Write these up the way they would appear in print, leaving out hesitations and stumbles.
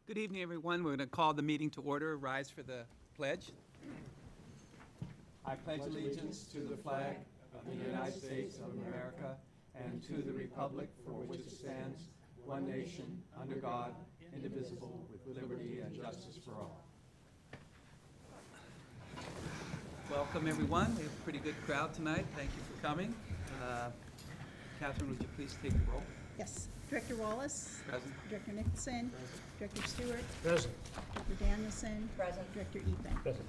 Good evening, everyone. We're going to call the meeting to order. Rise for the pledge. I pledge allegiance to the flag of the United States of America and to the republic for which it stands, one nation, under God, indivisible, with liberty and justice for all. Welcome, everyone. We have a pretty good crowd tonight. Thank you for coming. Catherine, would you please take the roll? Yes. Director Wallace. Present. Director Nicholson. Present. Director Stewart. Present. Director Danielson. Present. Director Ethan. Present.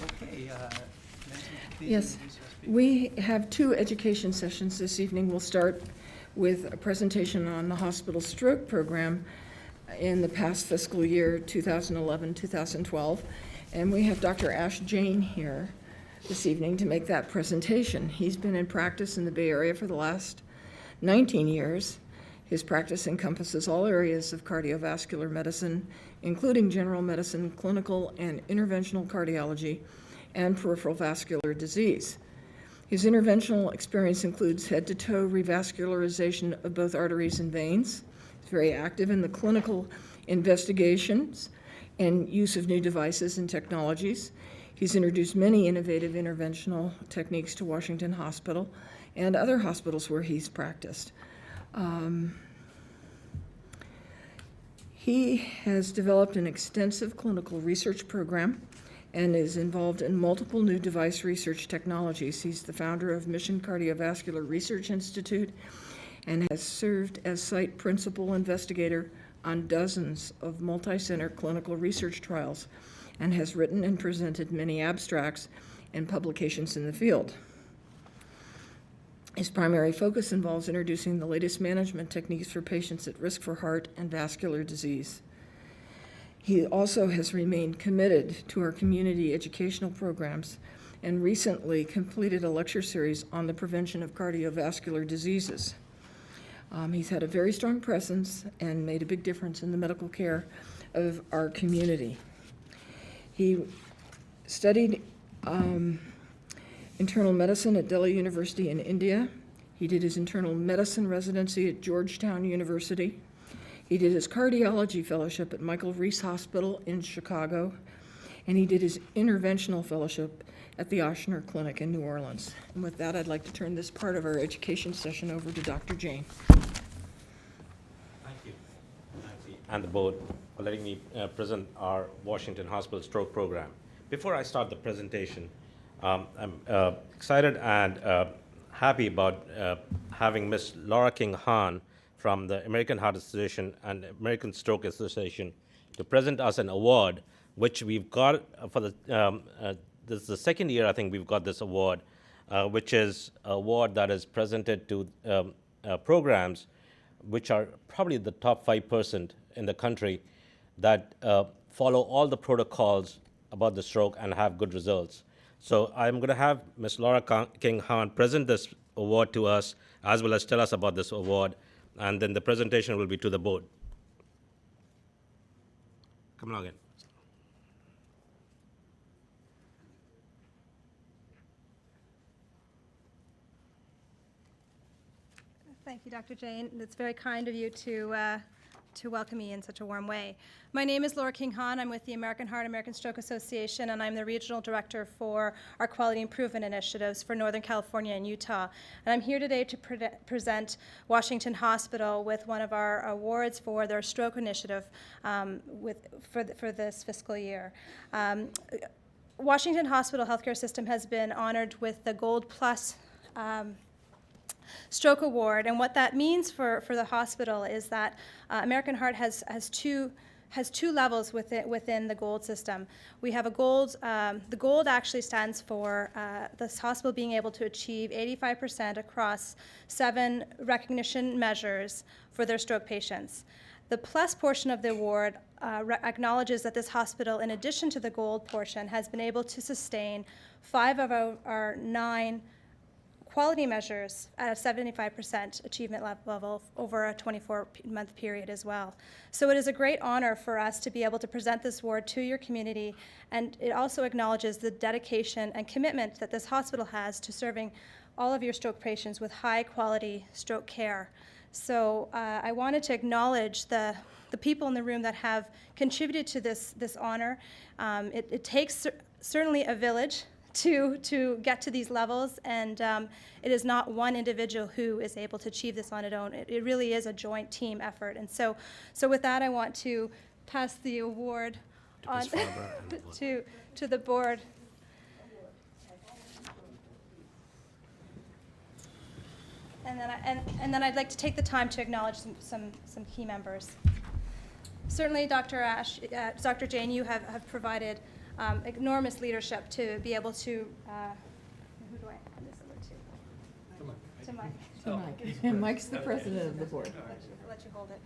Okay. Nancy, please Yes, introduce our speaker. we have two education sessions this evening. We'll start with a presentation on the hospital stroke program in the past fiscal year, 2011-2012. And we have Dr. Ash Jain here this evening to make that presentation. He's been in practice in the Bay Area for the last 19 years. His practice encompasses all areas of cardiovascular medicine, including general medicine, clinical and interventional cardiology, and peripheral vascular disease. His interventional experience includes head-to-toe revascularization of both arteries and veins. He's very active in the clinical investigations and use of new devices and technologies. He's introduced many innovative interventional techniques to Washington Hospital and other hospitals where he's practiced. He has developed an extensive clinical research program and is involved in multiple new device research technologies. He's the founder of Mission Cardiovascular Research Institute and has served as site principal investigator on dozens of multi-center clinical research trials and has written and presented many abstracts and publications in the field. His primary focus involves introducing the latest management techniques for patients at risk for heart and vascular disease. He also has remained committed to our community educational programs and recently completed a lecture series on the prevention of cardiovascular diseases. He's had a very strong presence and made a big difference in the medical care of our community. He studied internal medicine at Delhi University in India. He did his internal medicine residency at Georgetown University. He did his cardiology fellowship at Michael Reese Hospital in Chicago, and he did his interventional fellowship at the Ochsner Clinic in New Orleans. And with that, I'd like to turn this part of our education session over to Dr. Jain. Thank you, Nancy, and the board for letting me present our Washington Hospital Stroke Program. Before I start the presentation, I'm excited and happy about having Ms. Laura King Hahn from the American Heart Association and American Stroke Association to present us an award, which we've got for the, this is the second year I think we've got this award, which is an award that is presented to programs which are probably the top 5% in the country that follow all the protocols about the stroke and have good results. So I'm going to have Ms. Laura King Hahn present this award to us, as well as tell us about this award, and then the presentation will be to the board. Come along in. Thank you, Dr. Jain. It's very kind of you to welcome me in such a warm way. My name is Laura King Hahn. I'm with the American Heart American Stroke Association, and I'm the regional director for our quality improvement initiatives for Northern California and Utah. And I'm here today to present Washington Hospital with one of our awards for their stroke initiative for this fiscal year. Washington Hospital Healthcare System has been honored with the Gold Plus Stroke Award, and what that means for the hospital is that American Heart has two levels within the gold system. We have a gold, the gold actually stands for this hospital being able to achieve 85% across 7 recognition measures for their stroke patients. The plus portion of the award acknowledges that this hospital, in addition to the gold portion, has been able to sustain 5 of our 9 quality measures at a 75% achievement level over a 24-month period as well. So it is a great honor for us to be able to present this award to your community, and it also acknowledges the dedication and commitment that this hospital has to serving all of your stroke patients with high quality stroke care. So I wanted to acknowledge the people in the room that have contributed to this honor. It takes certainly a village to get to these levels, and it is not one individual who is able to achieve this on its own. It really is a joint team effort. And so with that, I want to pass the award on Ms. Farber and the board. to the board. And then I'd like to take the time to acknowledge some key members. Certainly, Dr. Jane, you have provided enormous leadership to be able to, who do I hand this over to? To Mike. To Mike. And Mike's the president of the board. I'll let you hold it.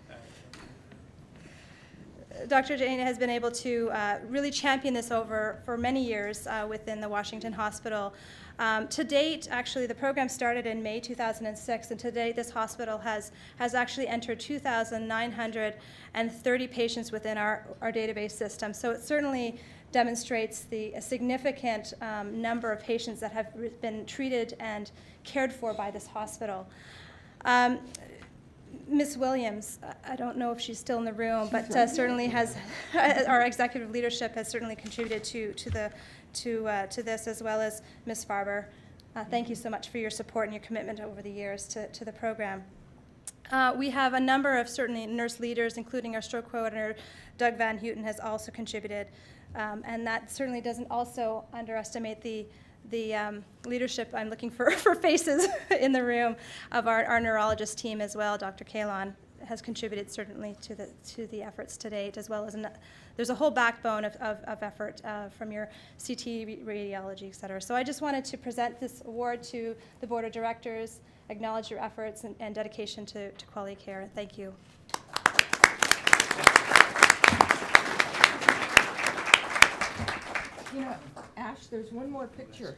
Dr. Jane has been able to really champion this for many years within the Washington Hospital. To date, actually, the program started in May 2006, and to date, this hospital has actually entered 2,930 patients within our database system. So it certainly demonstrates a significant number of patients that have been treated and cared for by this hospital. Ms. Williams, I don't know if she's still in the room, but certainly our executive leadership has certainly contributed to this, as well as Ms. Farber. Thank you so much for your support and your commitment over the years to the program. We have a number of certainly nurse leaders, including our stroke coordinator, Doug Van Houten, has also contributed. And that certainly doesn't also underestimate the leadership. I'm looking for faces in the room of our neurologist team as well. Dr. Kalon has contributed certainly to the efforts to date, as well as there's a whole backbone of effort from your CT, radiology, et cetera. So I just wanted to present this award to the board of directors, acknowledge your efforts and dedication to quality care. Thank you. You know, Ash, there's one more picture.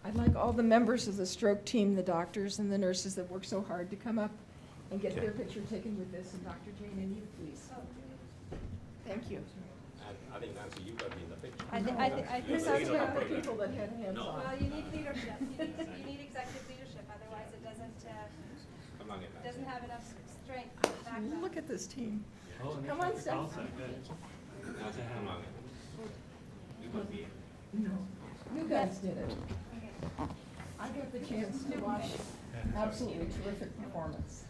I'd like all the members of the stroke team, the doctors and the nurses that work so hard to come up and get their picture taken with this. And Dr. Jane, and you, please. Thank you. I think, Nancy, you've got to be in the picture. I think This so is too. about the people that had hands on. Well, you need leadership. You need executive leadership. Otherwise, it Come on in, Nancy. doesn't have enough strength to back up. Look at this team. Oh, and Come on, it's Steph. also good. Nancy, come on in. You must be in. No, you guys did it. I got the chance to watch absolutely terrific performance.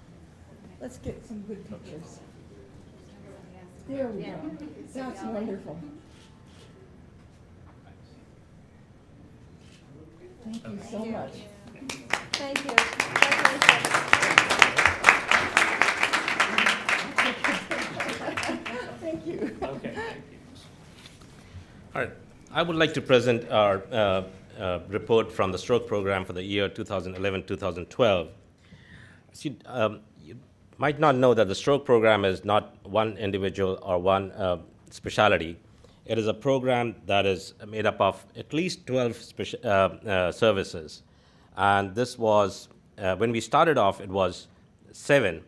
Let's get some good pictures. There we go. That's wonderful. Thank you so much. Thank you. Congratulations. Thank you. Okay, thank you. All right. I would like to present our report from the stroke program for the year 2011-2012. You might not know that the stroke program is not one individual or one specialty. It is a program that is made up of at least 12 services. And this was, when we started off, it was 7.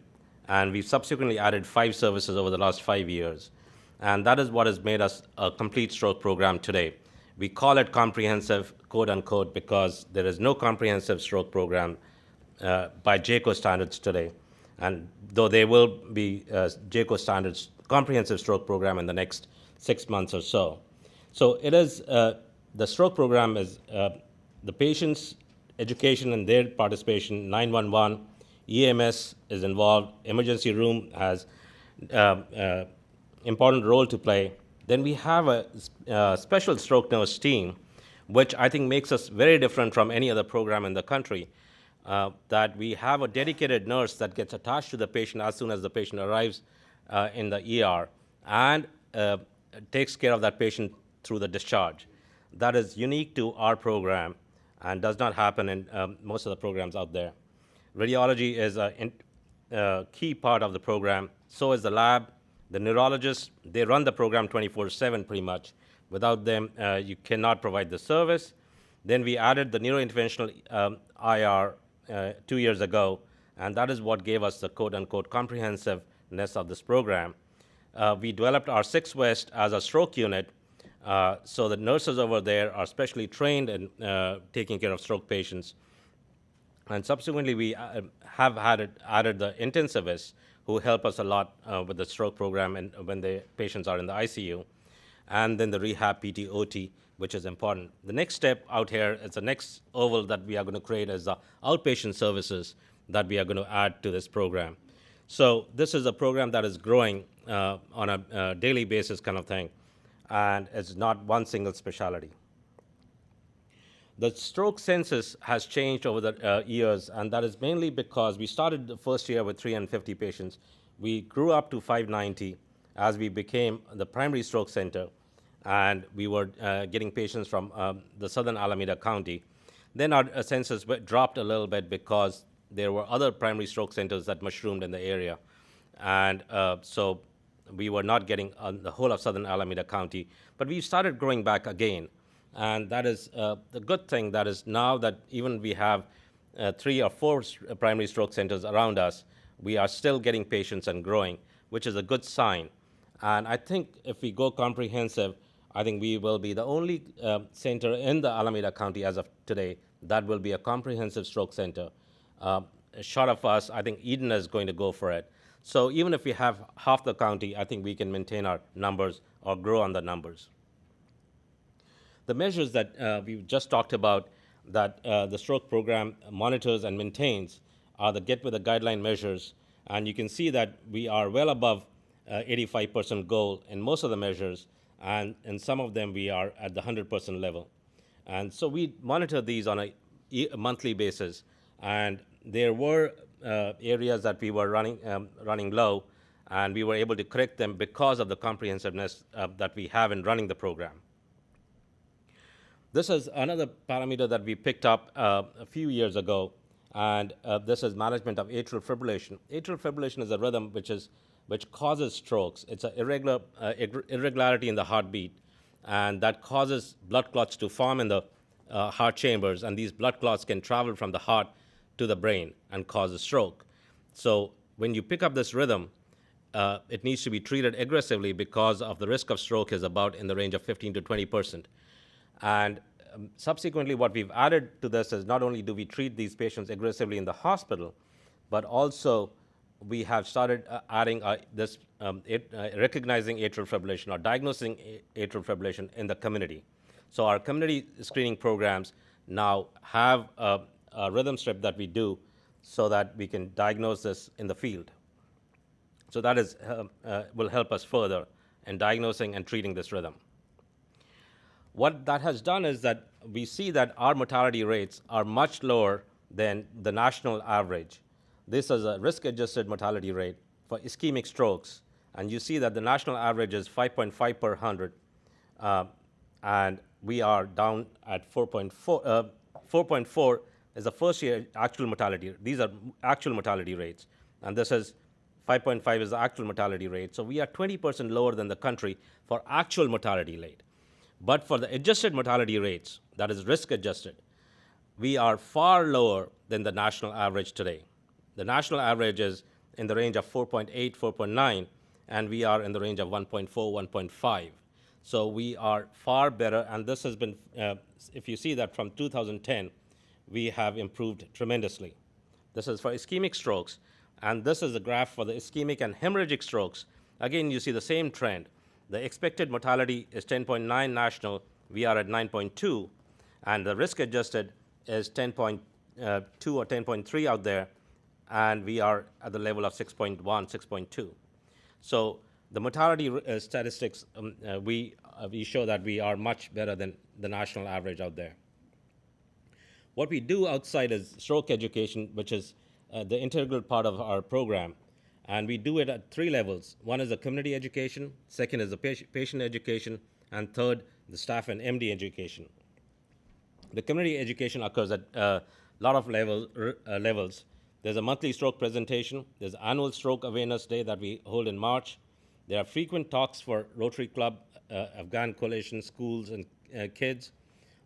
And we've subsequently added 5 services over the last 5 years. And that is what has made us a complete stroke program today. We call it comprehensive, quote unquote, because there is no comprehensive stroke program by JCO standards today. And though there will be JCO standards comprehensive stroke program in the next 6 months or so. So it is, the stroke program is the patient's education and their participation, 911, EMS is involved, emergency room has important role to play. Then we have a special stroke nurse team, which I think makes us very different from any other program in the country, that we have a dedicated nurse that gets attached to the patient as soon as the patient arrives in the ER and takes care of that patient through the discharge. That is unique to our program and does not happen in most of the programs out there. Radiology is a key part of the program. So is the lab. The neurologists, they run the program 24/7 pretty much. Without them, you cannot provide the service. Then we added the neurointerventional IR 2 years ago, and that is what gave us the quote-unquote comprehensiveness of this program. We developed our 6 West as a stroke unit, so the nurses over there are specially trained in taking care of stroke patients. And subsequently, we have added the intensivists who help us a lot with the stroke program and when the patients are in the ICU, and then the rehab PT, OT, which is important. The next step out here is the next oval that we are going to create is the outpatient services that we are going to add to this program. So this is a program that is growing on a daily basis kind of thing, and it's not one single specialty. The stroke census has changed over the years, and that is mainly because we started the first year with 350 patients. We grew up to 590 as we became the primary stroke center, and we were getting patients from the southern Alameda County. Then our census dropped a little bit because there were other primary stroke centers that mushroomed in the area. And so we were not getting the whole of southern Alameda County. But we started growing back again. And that is the good thing, that is now that even we have 3 or 4 primary stroke centers around us, we are still getting patients and growing, which is a good sign. And I think if we go comprehensive, I think we will be the only center in the Alameda County as of today that will be a comprehensive stroke center. Short of us, I think Eden is going to go for it. So even if we have half the county, I think we can maintain our numbers or grow on the numbers. The measures that we've just talked about that the stroke program monitors and maintains are the Get With the Guideline measures, and you can see that we are well above 85% goal in most of the measures, and in some of them we are at the 100% level. And so we monitor these on a monthly basis, and there were areas that we were running low, and we were able to correct them because of the comprehensiveness that we have in running the program. This is another parameter that we picked up a few years ago, and this is management of atrial fibrillation. Atrial fibrillation is a rhythm which causes strokes. It's an irregularity in the heartbeat, and that causes blood clots to form in the heart chambers, and these blood clots can travel from the heart to the brain and cause a stroke. So when you pick up this rhythm, it needs to be treated aggressively because of the risk of stroke is about in the range of 15 to 20%. And subsequently, what we've added to this is not only do we treat these patients aggressively in the hospital, but also we have started adding recognizing atrial fibrillation or diagnosing atrial fibrillation in the community. So our community screening programs now have a rhythm strip that we do so that we can diagnose this in the field. So that is will help us further in diagnosing and treating this rhythm. What that has done is that we see that our mortality rates are much lower than the national average. This is a risk-adjusted mortality rate for ischemic strokes, and you see that the national average is 5.5 per 100, and we are down at 4.4. 4.4 is the first year actual mortality. These are actual mortality rates, and this is 5.5 is the actual mortality rate. So we are 20% lower than the country for actual mortality rate. But for the adjusted mortality rates, that is risk-adjusted, we are far lower than the national average today. The national average is in the range of 4.8, 4.9, and we are in the range of 1.4, 1.5. So we are far better, and this has been, if you see that from 2010, we have improved tremendously. This is for ischemic strokes, and this is a graph for the ischemic and hemorrhagic strokes. Again, you see the same trend. The expected mortality is 10.9 national, we are at 9.2, and the risk-adjusted is 10.2 or 10.3 out there, and we are at the level of 6.1, 6.2. So the mortality statistics, we show that we are much better than the national average out there. What we do outside is stroke education, which is the integral part of our program. And we do it at 3 levels. One is the community education, second is the patient education, and third, the staff and MD education. The community education occurs at a lot of levels. There's a monthly stroke presentation. There's annual stroke awareness day that we hold in March. There are frequent talks for Rotary Club, Afghan Coalition, schools, and kids.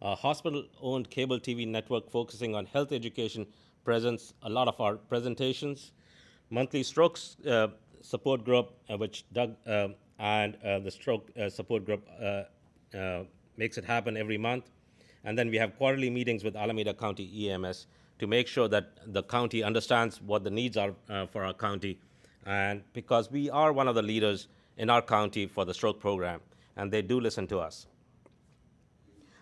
A hospital-owned cable TV network focusing on health education presents a lot of our presentations. Monthly strokes support group, which Doug and the stroke support group makes it happen every month. And then we have quarterly meetings with Alameda County EMS to make sure that the county understands what the needs are for our county, and because we are one of the leaders in our county for the stroke program, and they do listen to us.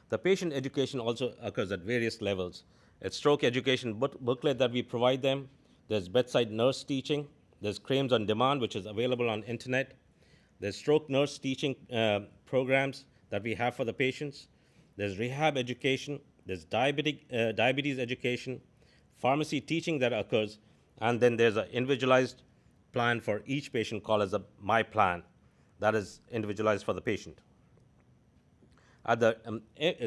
The patient education also occurs at various levels. It's stroke education booklet that we provide them. There's bedside nurse teaching. There's claims on demand, which is available on internet. There's stroke nurse teaching programs that we have for the patients. There's rehab education. There's diabetes education, pharmacy teaching that occurs, and then there's an individualized plan for each patient called as a My Plan. That is individualized for the patient. At the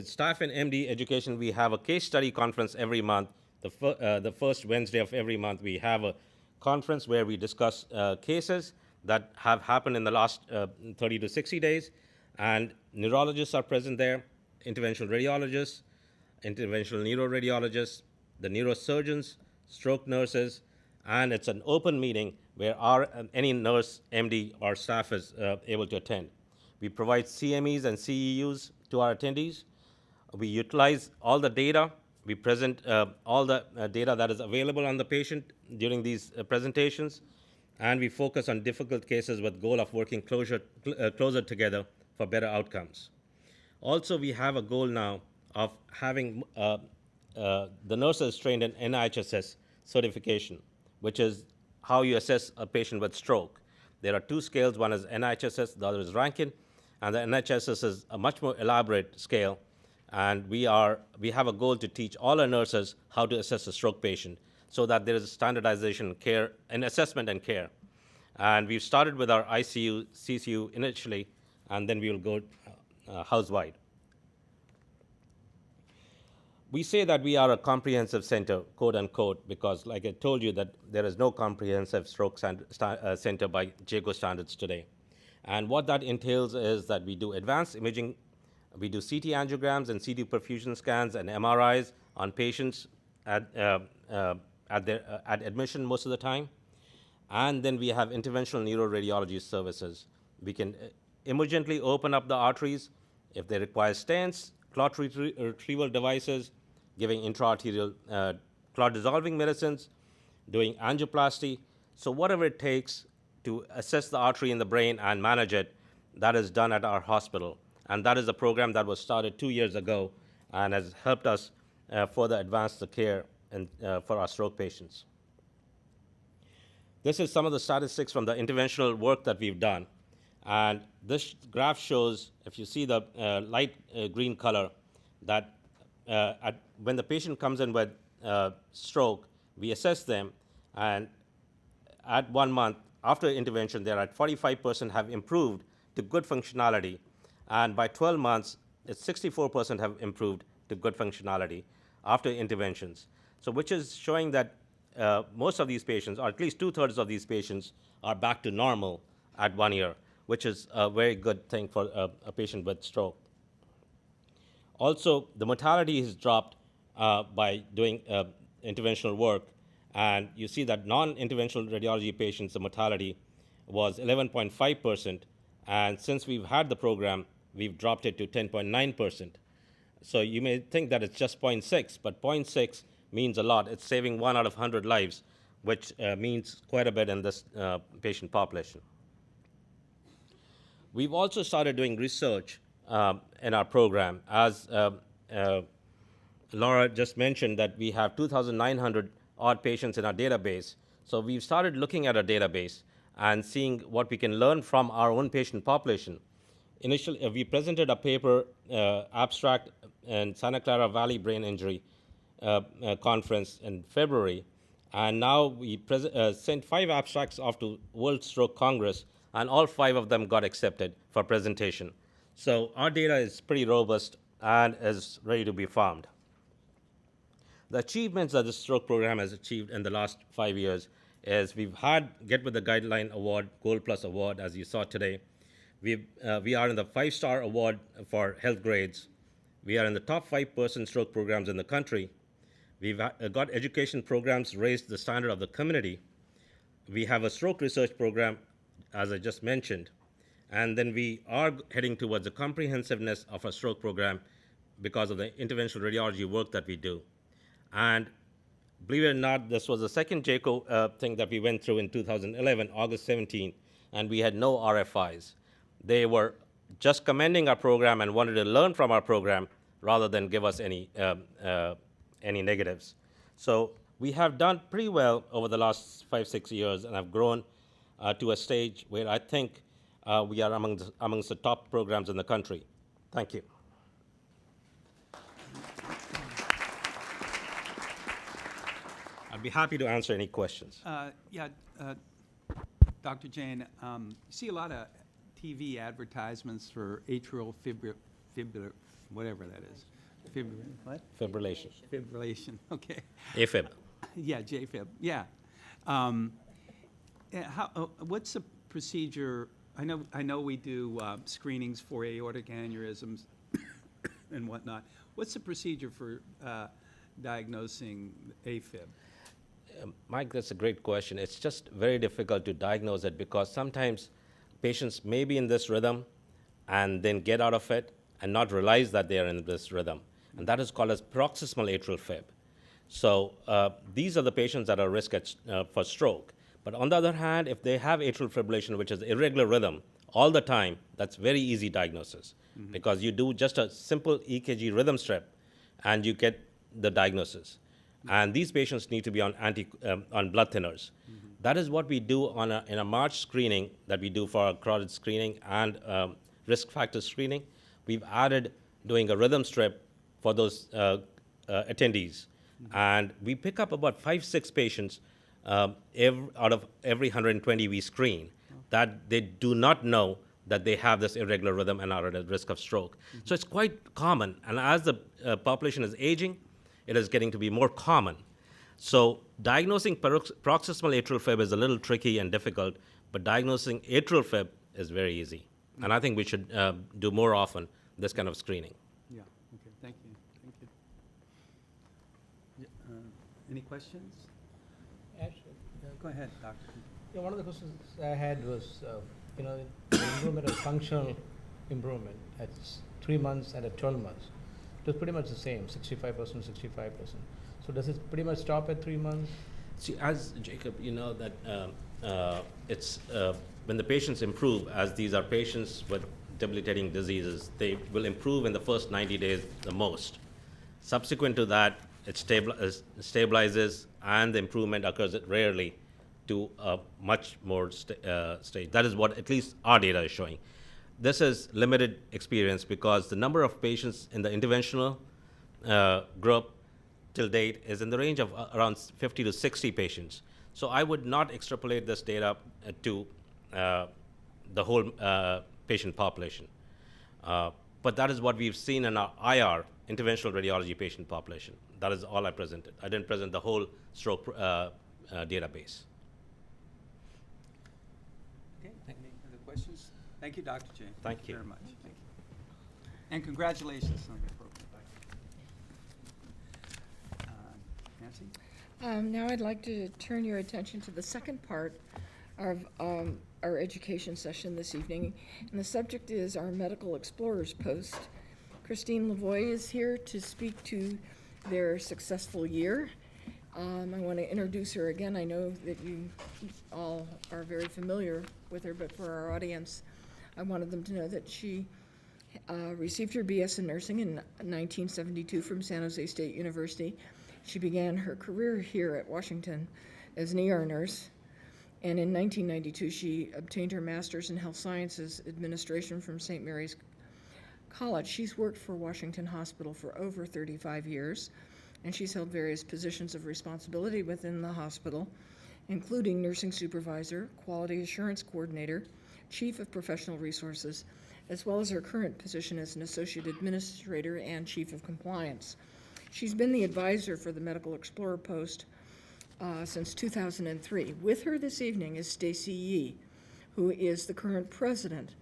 staff and MD education, we have a case study conference every month. The first Wednesday of every month, we have a conference where we discuss cases that have happened in the last 30 to 60 days, and neurologists are present there, interventional radiologists, interventional neuroradiologists, the neurosurgeons, stroke nurses, and it's an open meeting where any nurse, MD, or staff is able to attend. We provide CMEs and CEUs to our attendees. We utilize all the data. We present all the data that is available on the patient during these presentations, and we focus on difficult cases with goal of working closer together for better outcomes. Also, we have a goal now of having the nurses trained in NIHSS certification, which is how you assess a patient with stroke. There are two scales. One is NIHSS, the other is Rankin, and the NIHSS is a much more elaborate scale. And we have a goal to teach all our nurses how to assess a stroke patient so that there is a standardization care and assessment and care. And we've started with our ICU, CCU initially, and then we will go house-wide. We say that we are a comprehensive center, quote unquote, because like I told you that there is no comprehensive stroke center by JACO standards today. And what that entails is that we do advanced imaging, we do CT angiograms and CT perfusion scans and MRIs on patients at admission most of the time. And then we have interventional neuroradiology services. We can emergently open up the arteries if they require stents, clot retrieval devices, giving intraarterial clot-dissolving medicines, doing angioplasty. So whatever it takes to assess the artery in the brain and manage it, that is done at our hospital. And that is a program that was started 2 years ago and has helped us further advance the care for our stroke patients. This is some of the statistics from the interventional work that we've done. And this graph shows, if you see the light green color, that when the patient comes in with stroke, we assess them, and at 1 month after intervention, they're at 45% have improved to good functionality, and by 12 months, it's 64% have improved to good functionality after interventions. So which is showing that most of these patients, or at least 2/3 of these patients, are back to normal at 1 year, which is a very good thing for a patient with stroke. Also, the mortality has dropped by doing interventional work, and you see that non-interventional radiology patients, the mortality was 11.5%, and since we've had the program, we've dropped it to 10.9%. So you may think that it's just 0.6, but 0.6 means a lot. It's saving 1 out of 100 lives, which means quite a bit in this patient population. We've also started doing research in our program. As Laura just mentioned, that we have 2,900 odd patients in our database. So we've started looking at our database and seeing what we can learn from our own patient population. Initially, we presented a paper abstract in Santa Clara Valley Brain Injury Conference in February, and now we sent 5 abstracts off to World Stroke Congress, and all 5 of them got accepted for presentation. So our data is pretty robust and is ready to be farmed. The achievements that the stroke program has achieved in the last 5 years is we've had Get With The Guideline Award, Gold Plus Award, as you saw today. We are in the 5-star award for health grades. We are in the top 5% stroke programs in the country. We've got education programs raised the standard of the community. We have a stroke research program, as I just mentioned. And then we are heading towards the comprehensiveness of our stroke program because of the interventional radiology work that we do. And believe it or not, this was the second JCO thing that we went through in 2011, August 17, and we had no RFIs. They were just commending our program and wanted to learn from our program rather than give us any negatives. So we have done pretty well over the last 5-6 years, and have grown to a stage where I think we are amongst the top programs in the country. Thank you. I'd be happy to answer any questions. Dr. Jain, you see a lot of TV advertisements for atrial fibrillation, whatever that is. What? Fibrillation. Fibrillation, okay. AFib. Yeah, JFib, yeah. What's the procedure? I know we do screenings for aortic aneurysms and whatnot. What's the procedure for diagnosing AFib? Mike, that's a great question. It's just very difficult to diagnose it because sometimes patients may be in this rhythm and then get out of it and not realize that they are in this rhythm. And that is called as paroxysmal atrial fib. So these are the patients that are at risk for stroke. But on the other hand, if they have atrial fibrillation, which is irregular rhythm all the time, that's very easy diagnosis because you do just a simple EKG rhythm strip and you get the diagnosis. And these patients need to be on blood thinners. That is what we do in a March screening that we do for our carotid screening and risk factor screening. We've added doing a rhythm strip for those attendees. And we pick up about 5-6 patients out of every 120 we screen that they do not know that they have this irregular rhythm and are at risk of stroke. So it's quite common. And as the population is aging, it is getting to be more common. So diagnosing paroxysmal atrial fib is a little tricky and difficult, but diagnosing atrial fib is very easy. And I think we should do more often this kind of screening. Yeah, okay, thank you. Any questions? Actually, Go ahead, Doctor. yeah, one of the questions I had was, the improvement of functional improvement at 3 months and at 12 months. It was pretty much the same, 65%, 65%. So does it pretty much stop at 3 months? See, as Jacob, you know that it's when the patients improve, as these are patients with debilitating diseases, they will improve in the first 90 days the most. Subsequent to that, it stabilizes, and the improvement occurs rarely to a much more stage. That is what at least our data is showing. This is limited experience because the number of patients in the interventional group till date is in the range of around 50 to 60 patients. So I would not extrapolate this data to the whole patient population. But that is what we've seen in our IR, interventional radiology patient population. That is all I presented. I didn't present the whole stroke database. Okay, any other questions? Thank you, Dr. Jain. Thank you. Very much. Thank you. And congratulations on your program. Nancy? Now I'd like to turn your attention to the second part of our education session this evening. And the subject is our Medical Explorers Post. Christine Lavoie is here to speak to their successful year. I want to introduce her again. I know that you all are very familiar with her, but for our audience, I wanted them to know that she received her BS in nursing in 1972 from San Jose State University. She began her career here at Washington as an ER nurse, and in 1992 she obtained her master's in health sciences administration from St. Mary's College. She's worked for Washington Hospital for over 35 years, and she's held various positions of responsibility within the hospital, including nursing supervisor, quality assurance coordinator, chief of professional resources, as well as her current position as an associate administrator and chief of compliance. She's been the advisor for the Medical Explorer Post since 2003. With her this evening is Stacy Yee, who is the current president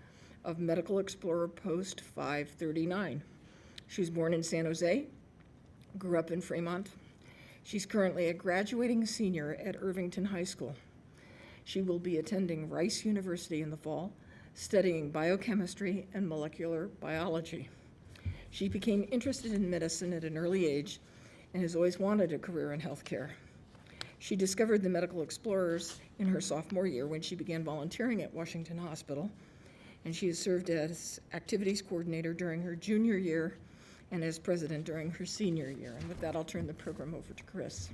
of Medical Explorer Post 539. She was born in San Jose, grew up in Fremont. She's currently a graduating senior at Irvington High School. She will be attending Rice University in the fall, studying biochemistry and molecular biology. She became interested in medicine at an early age and has always wanted a career in healthcare. She discovered the Medical Explorers in her sophomore year when she began volunteering at Washington Hospital, and she has served as activities coordinator during her junior year and as president during her senior year. And with that, I'll turn the program over to Chris.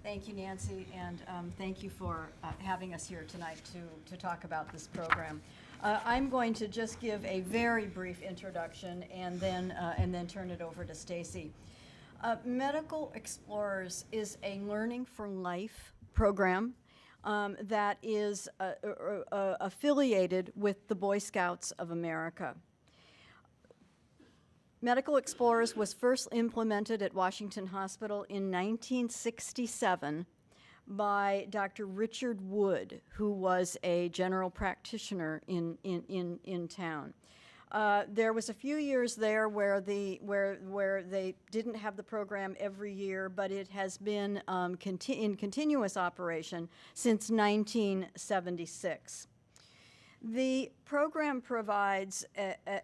Thank you, Nancy, and thank you for having us here tonight to talk about this program. I'm going to just give a very brief introduction and then turn it over to Stacy. Medical Explorers is a Learning for Life program that is affiliated with the Boy Scouts of America. Medical Explorers was first implemented at Washington Hospital in 1967 by Dr. Richard Wood, who was a general practitioner in town. There was a few years there where they didn't have the program every year, but it has been in continuous operation since 1976. The program provides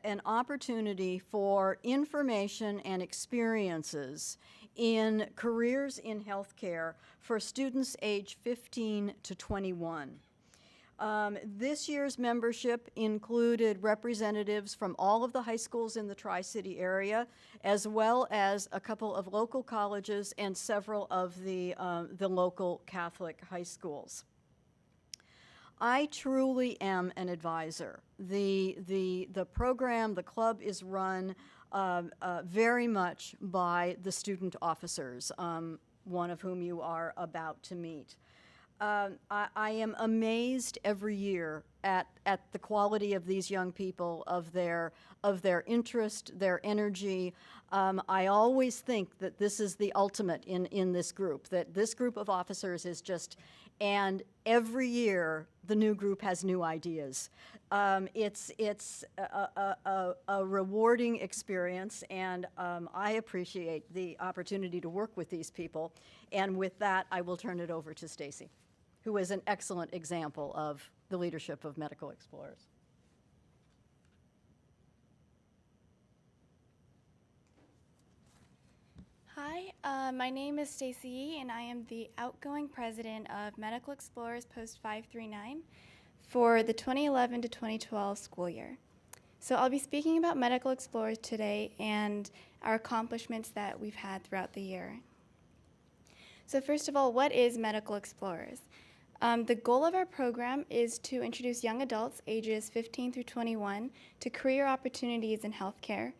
an opportunity for information and experiences in careers in healthcare for students age 15 to 21. This year's membership included representatives from all of the high schools in the Tri-City area, as well as a couple of local colleges and several of the local Catholic high schools. I truly am an advisor. The program, the club is run very much by the student officers, one of whom you are about to meet. I am amazed every year at the quality of these young people, of their interest, their energy. I always think that this is the ultimate in this group, that this group of officers is just, and every year the new group has new ideas. It's a rewarding experience, and I appreciate the opportunity to work with these people. And with that, I will turn it over to Stacy, who is an excellent example of the leadership of Medical Explorers. Hi, my name is Stacy Yee, and I am the outgoing president of Medical Explorers Post 539 for the 2011 to 2012 school year. So I'll be speaking about Medical Explorers today and our accomplishments that we've had throughout the year. So first of all, what is Medical Explorers? The goal of our program is to introduce young adults ages 15 through 21 to career opportunities in healthcare.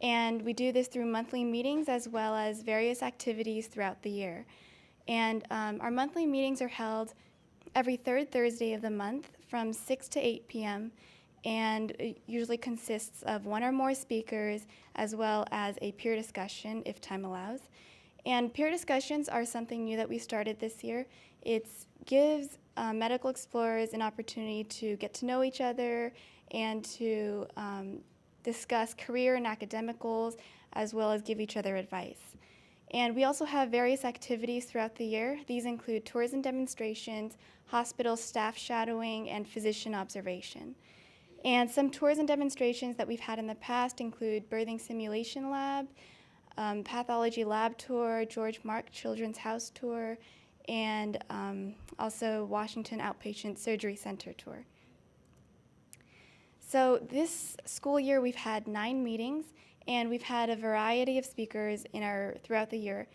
And we do this through monthly meetings as well as various activities throughout the year. And our monthly meetings are held every third Thursday of the month from 6 to 8 p.m. and it usually consists of one or more speakers as well as a peer discussion if time allows. And peer discussions are something new that we started this year. It gives Medical Explorers an opportunity to get to know each other and to discuss career and academic goals, as well as give each other advice. And we also have various activities throughout the year. These include tours and demonstrations, hospital staff shadowing, and physician observation. And some tours and demonstrations that we've had in the past include birthing simulation lab, pathology lab tour, George Mark Children's House tour, and also Washington Outpatient Surgery Center tour. So this school year we've had 9 meetings, and we've had a variety of speakers throughout the year.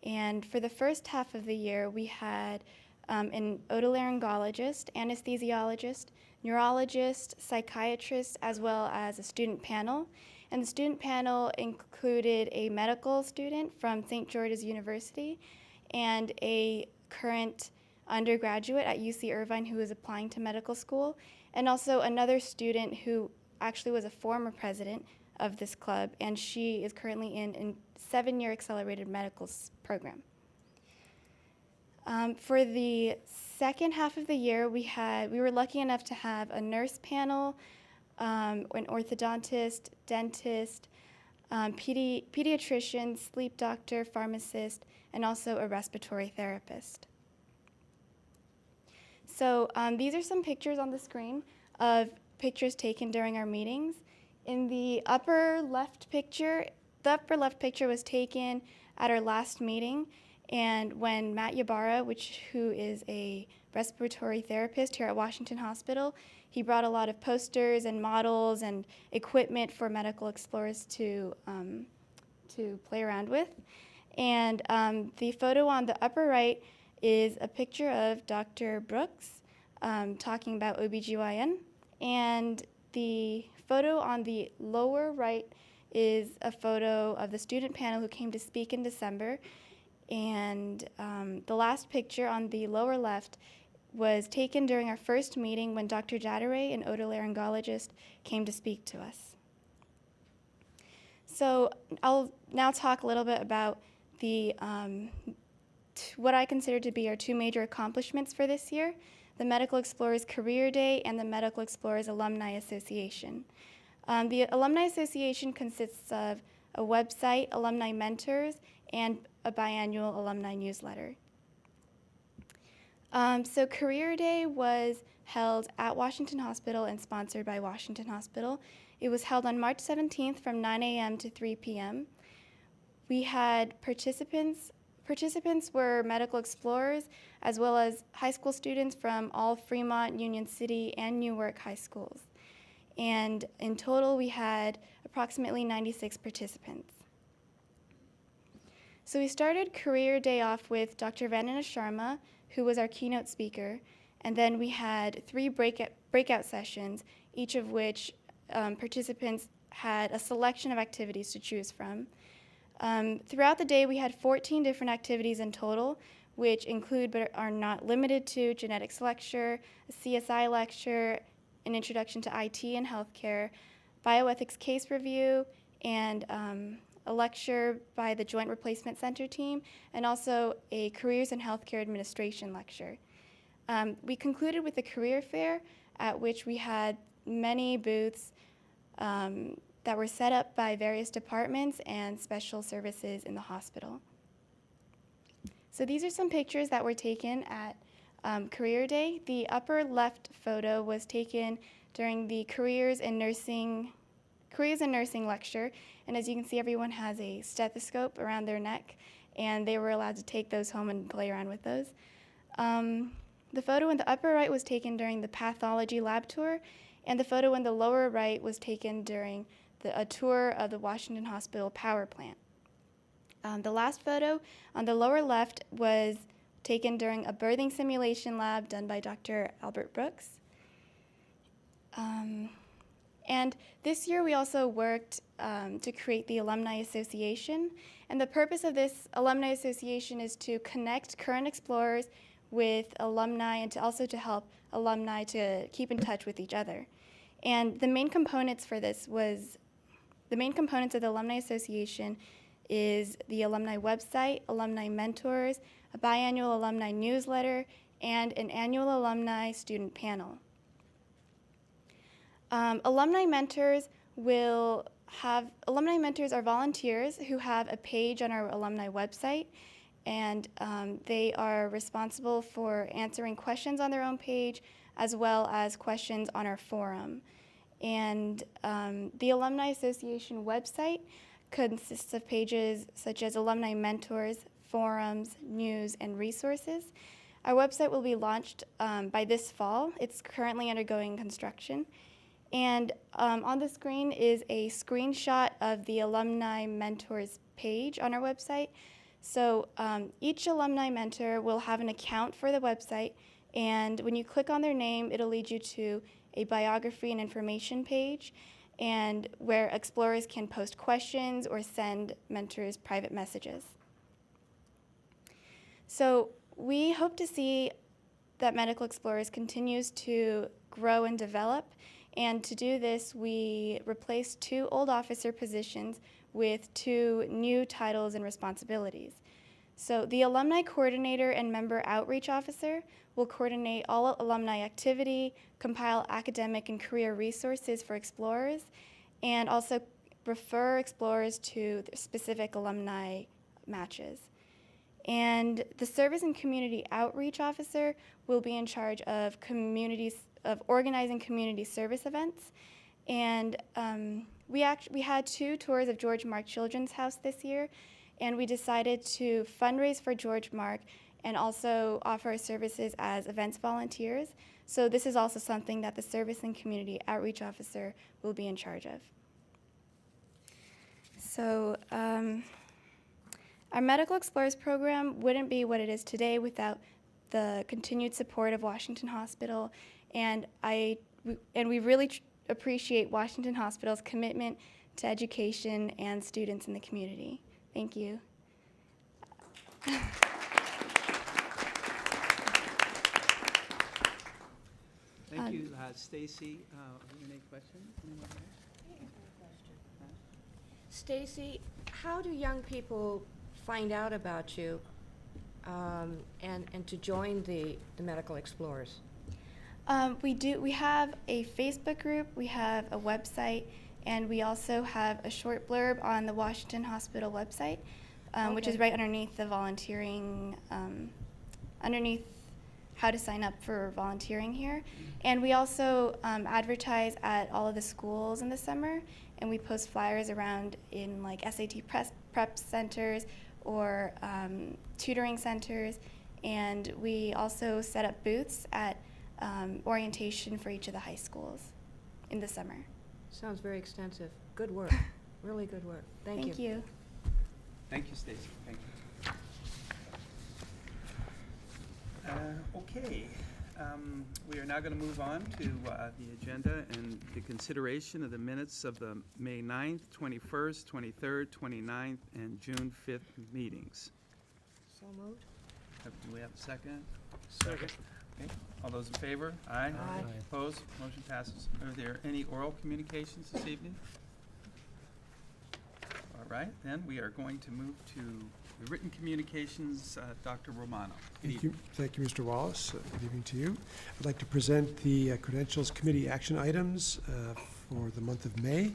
And for the first half of the year, we had an otolaryngologist, anesthesiologist, neurologist, psychiatrist, as well as a student panel. And the student panel included a medical student from St. George's University and a current undergraduate at UC Irvine who is applying to medical school, and also another student who actually was a former president of this club, and she is currently in a 7-year accelerated medical program. For the second half of the year, we were lucky enough to have a nurse panel, an orthodontist, dentist, pediatrician, sleep doctor, pharmacist, and also a respiratory therapist. So these are some pictures on the screen of pictures taken during our meetings. In the upper left picture was taken at our last meeting, and when Matt Ybarra, who is a respiratory therapist here at Washington Hospital, he brought a lot of posters and models and equipment for medical explorers to play around with. And the photo on the upper right is a picture of Dr. Brooks talking about OBGYN. And the photo on the lower right is a photo of the student panel who came to speak in December. And the last picture on the lower left was taken during our first meeting when Dr. Jadaray, an otolaryngologist, came to speak to us. So I'll now talk a little bit about the what I consider to be our two major accomplishments for this year, the Medical Explorers Career Day and the Medical Explorers Alumni Association. The Alumni Association consists of a website, alumni mentors, and a biannual alumni newsletter. So Career Day was held at Washington Hospital and sponsored by Washington Hospital. It was held on March 17th from 9 a.m. to 3 p.m. We had participants were medical explorers, as well as high school students from all Fremont, Union City, and Newark high schools. And in total, we had approximately 96 participants. So we started Career Day off with Dr. Vandana Sharma, who was our keynote speaker, and then we had 3 breakout sessions, each of which participants had a selection of activities to choose from. Throughout the day, we had 14 different activities in total, which include but are not limited to genetics lecture, a CSI lecture, an introduction to IT and healthcare, bioethics case review, and a lecture by the Joint Replacement Center team, and also a Careers in Healthcare Administration lecture. We concluded with a career fair at which we had many booths that were set up by various departments and special services in the hospital. So these are some pictures that were taken at Career Day. The upper left photo was taken during the Careers in Nursing lecture, and as you can see, everyone has a stethoscope around their neck, and they were allowed to take those home and play around with those. The photo in the upper right was taken during the pathology lab tour, and the photo in the lower right was taken during a tour of the Washington Hospital power plant. The last photo on the lower left was taken during a birthing simulation lab done by Dr. Albert Brooks. And this year we also worked to create the Alumni Association. And the purpose of this Alumni Association is to connect current explorers with alumni and also to help alumni to keep in touch with each other. And the main components of the Alumni Association is the alumni website, alumni mentors, a biannual alumni newsletter, and an annual alumni student panel. Alumni mentors are volunteers who have a page on our alumni website, and they are responsible for answering questions on their own page as well as questions on our forum. And the Alumni Association website consists of pages such as alumni mentors, forums, news, and resources. Our website will be launched by this fall. It's currently undergoing construction. And on the screen is a screenshot of the Alumni Mentors page on our website. So each alumni mentor will have an account for the website, and when you click on their name, it'll lead you to a biography and information page, and where explorers can post questions or send mentors private messages. So we hope to see that Medical Explorers continues to grow and develop, and to do this, we replaced 2 old officer positions with 2 new titles and responsibilities. So the Alumni Coordinator and Member Outreach Officer will coordinate all alumni activity, compile academic and career resources for explorers, and also refer explorers to specific alumni matches. And the Service and Community Outreach Officer will be in charge of organizing community service events. And we had 2 tours of George Mark Children's House this year, and we decided to fundraise for George Mark and also offer our services as events volunteers. So this is also something that the Service and Community Outreach Officer will be in charge of. So our Medical Explorers program wouldn't be what it is today without the continued support of Washington Hospital, and we really appreciate Washington Hospital's commitment to education and students in the community. Thank you. Thank you, Stacy. Any questions? Anyone there? Stacy, how do young people find out about you and to join the Medical Explorers? We have a Facebook group, we have a website, and we also have a short blurb on the Washington Hospital website, which is Okay. right underneath the volunteering, underneath how to sign up for volunteering here. And we also advertise at all of the schools in the summer, and we post flyers around in like SAT prep centers or tutoring centers, and we also set up booths at orientation for each of the high schools in the summer. Sounds very extensive. Good work. Really good work. Thank you. Thank you. Thank you, Stacy. Thank you. Okay, we are now going to move on to the agenda and the consideration of the minutes of the May 9th, 21st, 23rd, 29th, and June 5th meetings. So moved. Do we have a second? Second. Okay, all those in favor? Aye. Aye. Opposed? Motion passes. Are there any oral communications this evening? All right, then we are going to move to the written communications. Dr. Romano. Good evening. Thank you, Mr. Wallace. Good evening to you. I'd like to present the Credentials Committee action items for the month of May.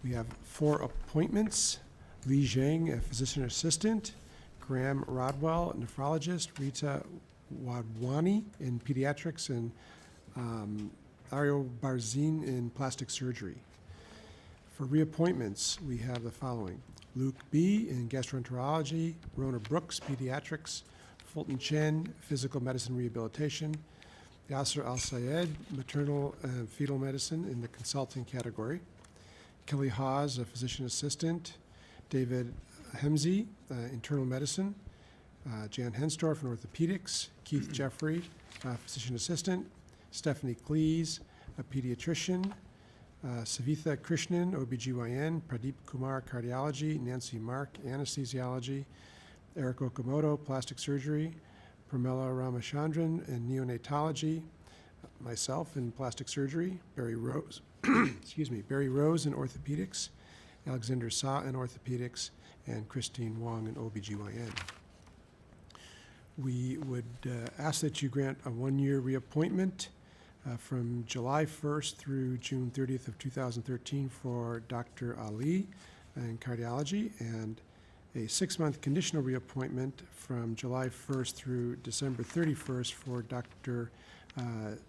We have 4 appointments: Li Zhang, a physician assistant; Graham Rodwell, a nephrologist; Rita Wadwani in pediatrics; and Ario Barzin in plastic surgery. For reappointments, we have the following: Luke B. in gastroenterology, Rona Brooks, pediatrics, Fulton Chen, physical medicine rehabilitation, Yasser Al-Sayed, maternal and fetal medicine in the consulting category, Kelly Hawes, a physician assistant, David Hemsey, internal medicine, Jan Hensdorf in orthopedics, Keith Jeffrey, physician assistant, Stephanie Cleese, a pediatrician, Savitha Krishnan, OBGYN, Pradeep Kumar, cardiology, Nancy Mark, anesthesiology, Eric Okamoto, plastic surgery, Pramila Ramachandran in neonatology, myself in plastic surgery, Barry Rose, Barry Rose in orthopedics, Alexander Sa in orthopedics, and Christine Wong in OBGYN. We would ask that you grant a 1-year reappointment from July 1st through June 30th of 2013 for Dr. Ali in cardiology, and a 6-month conditional reappointment from July 1st through December 31st for Dr.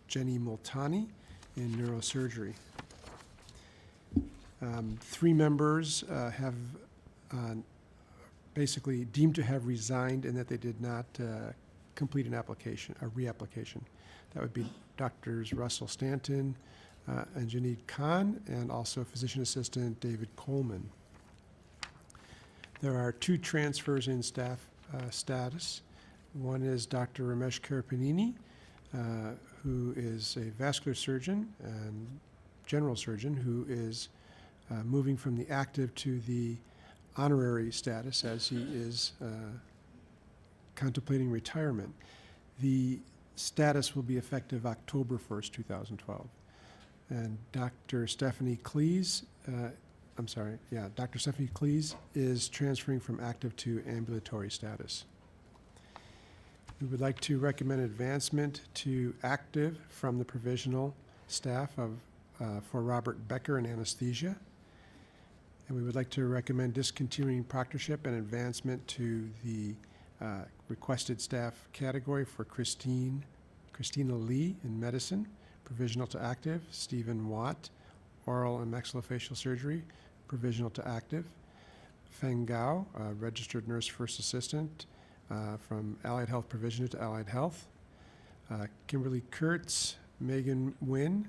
Jenny Multani in neurosurgery. 3 members have basically deemed to have resigned and that they did not complete a reapplication. That would be Drs. Russell Stanton and Janeed Khan, and also physician assistant David Coleman. There are 2 transfers in staff status. One is Dr. Ramesh Karapanini, who is a vascular surgeon and general surgeon who is moving from the active to the honorary status as he is contemplating retirement. The status will be effective October 1st, 2012. And Dr. Stephanie Cleese, Dr. Stephanie Cleese is transferring from active to ambulatory status. We would like to recommend advancement to active from the provisional staff for Robert Becker in anesthesia. And we would like to recommend discontinuing proctorship and advancement to the requested staff category for Christina Lee in medicine, provisional to active; Stephen Watt, oral and maxillofacial surgery, provisional to active; Feng Gao, registered nurse first assistant from Allied Health Provisional to Allied Health. Kimberly Kurtz, Megan Wynn,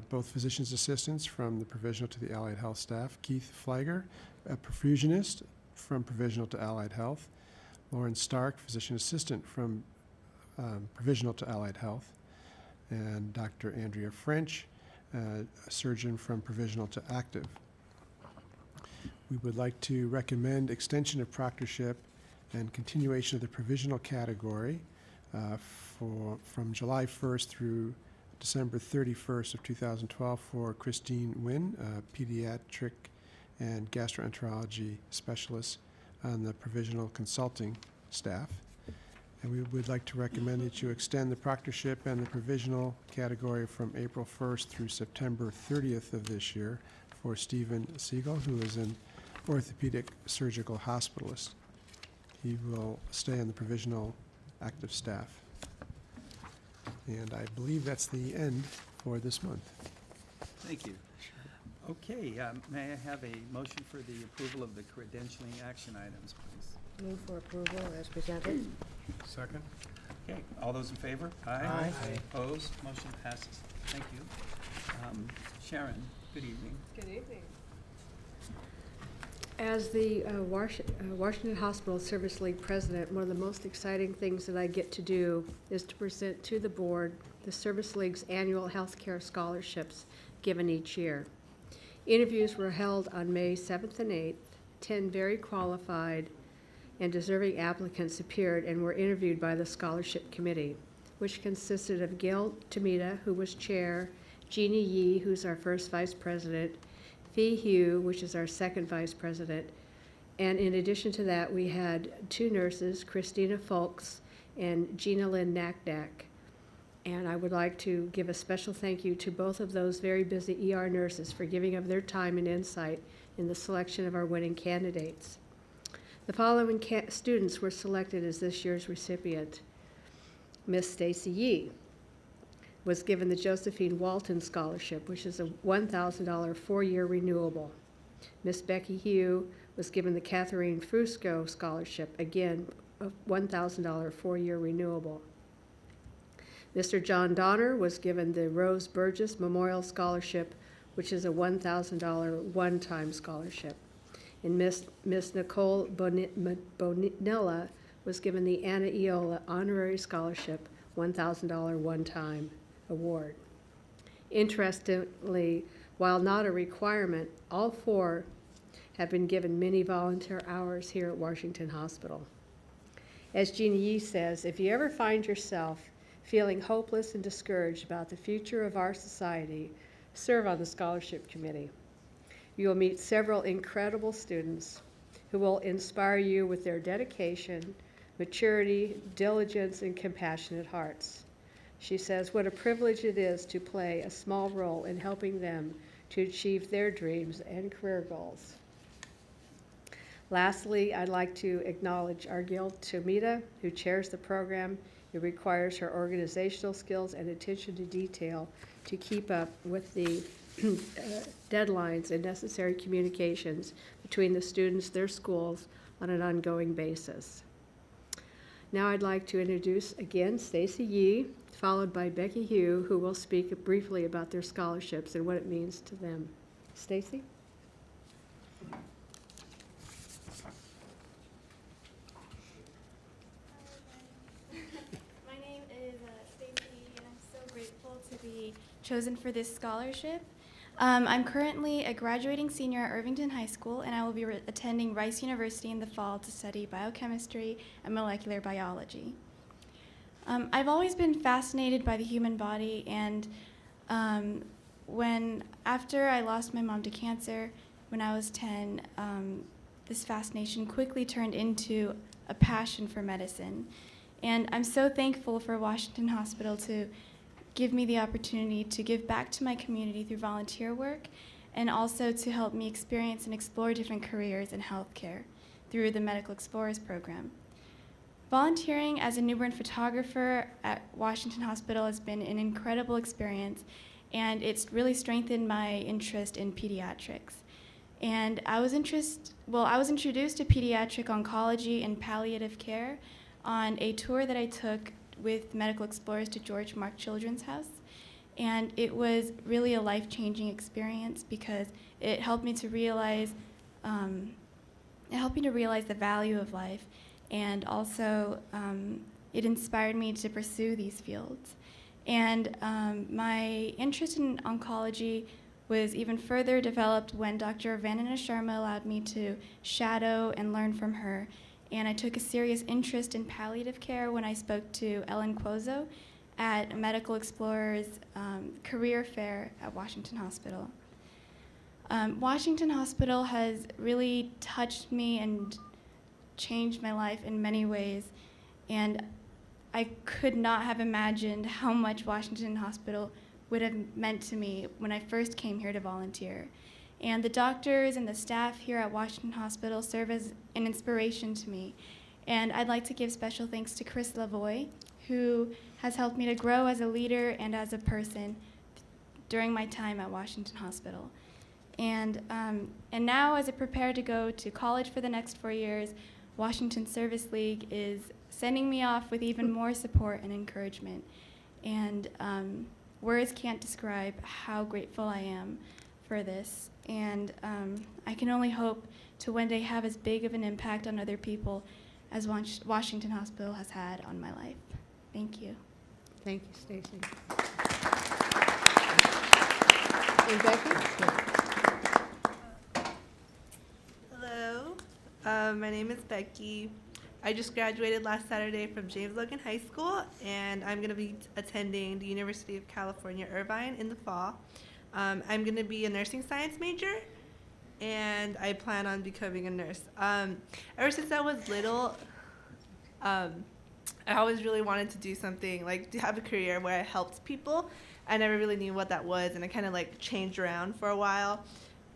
both physician's assistants from the provisional to the Allied Health staff. Keith Flagger, a perfusionist from provisional to Allied Health. Lauren Stark, physician assistant from provisional to Allied Health. And Dr. Andrea French, a surgeon from provisional to active. We would like to recommend extension of proctorship and continuation of the provisional category from July 1st through December 31st of 2012 for Christine Wynn, pediatric and gastroenterology specialist on the provisional consulting staff. And we would like to recommend that you extend the proctorship and the provisional category from April 1st through September 30th of this year for Stephen Siegel, who is an orthopedic surgical hospitalist. He will stay on the provisional active staff. And I believe that's the end for this month. Thank you. Okay, may I have a motion for the approval of the credentialing action items, please? Move for approval as presented. Second. Okay, all those in favor? Aye. Opposed? Motion passes. Thank you. Sharon, good evening. Good evening. As the Washington Hospital Service League president, one of the most exciting things that I get to do is to present to the board the Service League's annual healthcare scholarships given each year. Interviews were held on May 7th and 8th. 10 very qualified and deserving applicants appeared and were interviewed by the scholarship committee, which consisted of Gail Tomita, who was chair, Jeannie Yee, who's our first vice president, Fee Hugh, which is our second vice president. And in addition to that, we had 2 nurses, Christina Folks and Gina Lynn Nakdak. And I would like to give a special thank you to both of those very busy ER nurses for giving of their time and insight in the selection of our winning candidates. The following students were selected as this year's recipient. Miss Stacy Yee was given the Josephine Walton Scholarship, which is a $1,000 4-year renewable. Miss Becky Hugh was given the Catherine Fusco Scholarship, again, a $1,000 4-year renewable. Mr. John Donner was given the Rose Burgess Memorial Scholarship, which is a $1,000 one-time scholarship. And Miss Nicole Bonilla was given the Anna Eola Honorary Scholarship, $1,000 one-time award. Interestingly, while not a requirement, all 4 have been given many volunteer hours here at Washington Hospital. As Jeannie Yee says, if you ever find yourself feeling hopeless and discouraged about the future of our society, serve on the scholarship committee. You will meet several incredible students who will inspire you with their dedication, maturity, diligence, and compassionate hearts. She says, what a privilege it is to play a small role in helping them to achieve their dreams and career goals. Lastly, I'd like to acknowledge our Gail Tomita, who chairs the program. It requires her organizational skills and attention to detail to keep up with the deadlines and necessary communications between the students, their schools, on an ongoing basis. Now I'd like to introduce again Stacy Yee, followed by Becky Hugh, who will speak briefly about their scholarships and what it means to them. Stacy? My name is Stacy, and I'm so grateful to be chosen for this scholarship. I'm currently a graduating senior at Irvington High School, and I will be attending Rice University in the fall to study biochemistry and molecular biology. I've always been fascinated by the human body, and after I lost my mom to cancer when I was 10, this fascination quickly turned into a passion for medicine. And I'm so thankful for Washington Hospital to give me the opportunity to give back to my community through volunteer work, and also to help me experience and explore different careers in healthcare through the Medical Explorers program. Volunteering as a newborn photographer at Washington Hospital has been an incredible experience, and it's really strengthened my interest in pediatrics. And I was introduced to pediatric oncology and palliative care on a tour that I took with Medical Explorers to George Mark Children's House. And it was really a life-changing experience because it helped me to realize the value of life, and also it inspired me to pursue these fields. And my interest in oncology was even further developed when Dr. Vandana Sharma allowed me to shadow and learn from her. And I took a serious interest in palliative care when I spoke to Ellen Quozo at Medical Explorers career fair at Washington Hospital. Washington Hospital has really touched me and changed my life in many ways. And I could not have imagined how much Washington Hospital would have meant to me when I first came here to volunteer. And the doctors and the staff here at Washington Hospital serve as an inspiration to me. And I'd like to give special thanks to Chris Lavoie, who has helped me to grow as a leader and as a person during my time at Washington Hospital. And now, as I prepare to go to college for the next 4 years, Washington Service League is sending me off with even more support and encouragement. And words can't describe how grateful I am for this. And I can only hope to one day have as big of an impact on other people as Washington Hospital has had on my life. Thank you. Thank you, Stacy. And Becky? Hello, my name is Becky. I just graduated last Saturday from James Logan High School, and I'm going to be attending the University of California, Irvine in the fall. I'm going to be a nursing science major, and I plan on becoming a nurse. Ever since I was little, I always really wanted to do something, like to have a career where I helped people. I never really knew what that was, and I kind of like changed around for a while.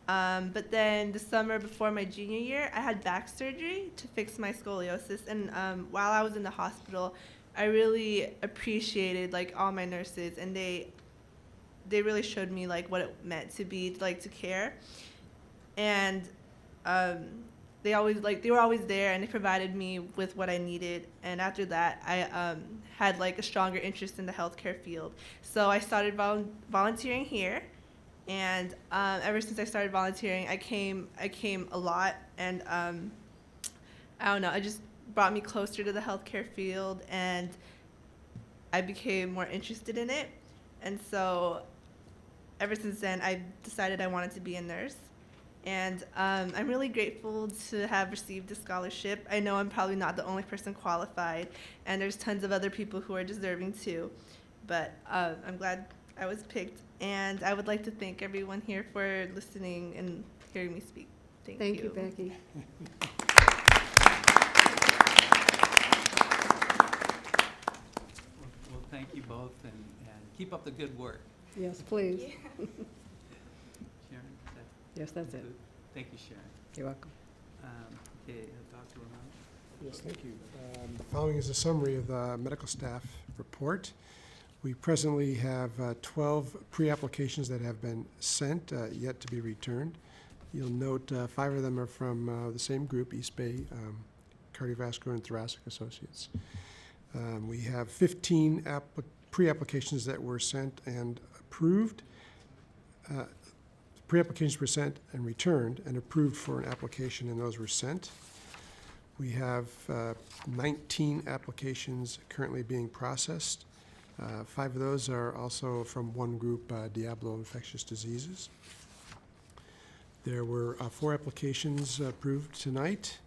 But then the summer before my junior year, I had back surgery to fix my scoliosis. And while I was in the hospital, I really appreciated like all my nurses, and they really showed me like what it meant to be like to care. And they were always there, and they provided me with what I needed. And after that, I had like a stronger interest in the healthcare field. So I started volunteering here. And ever since I started volunteering, I came a lot, and I don't know, it just brought me closer to the healthcare field, and I became more interested in it. And so ever since then, I decided I wanted to be a nurse. And I'm really grateful to have received a scholarship. I know I'm probably not the only person qualified, and there's tons of other people who are deserving too. But I'm glad I was picked. And I would like to thank everyone here for listening and hearing me speak. Thank you. Thank you, Becky. Well, thank you both, and keep up the good work. Yes, please. Sharon? Yes, that's it. Thank you, Sharon. You're welcome. Okay, Dr. Romano? Yes, thank you. The following is a summary of the medical staff report. We presently have 12 pre-applications that have been sent, yet to be returned. You'll note 5 of them are from the same group, East Bay Cardiovascular and Thoracic Associates. We have 15 pre-applications that were sent and approved. Pre-applications were sent and returned and approved for an application, and those were sent. We have 19 applications currently being processed. 5 of those are also from one group, Diablo Infectious Diseases. There were 4 applications approved tonight,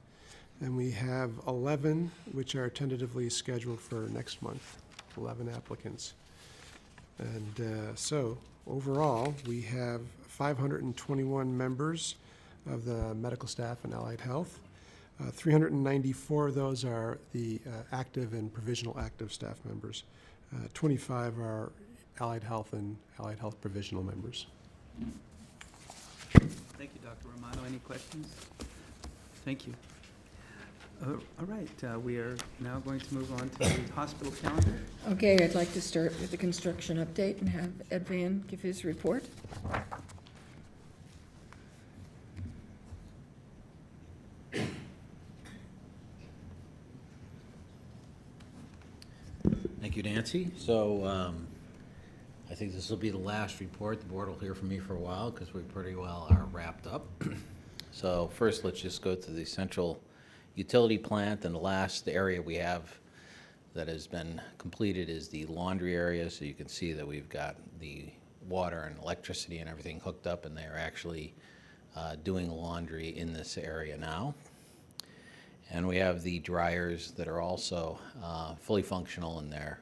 and we have 11 which are tentatively scheduled for next month, 11 applicants. And so overall, we have 521 members of the medical staff and allied health. 394 of those are the active and provisional active staff members. 25 are allied health and allied health provisional members. Thank you, Dr. Romano. Any questions? Thank you. All right, we are now going to move on to the hospital calendar. Okay, I'd like to start with the construction update and have Ed Van give his report. Thank you, Nancy. So I think this will be the last report. The board will hear from me for a while because we pretty well are wrapped up. So first, let's just go to the central utility plant, and the last area we have that has been completed is the laundry area. So you can see that we've got the water and electricity and everything hooked up, and they're actually doing laundry in this area now. And we have the dryers that are also fully functional in there.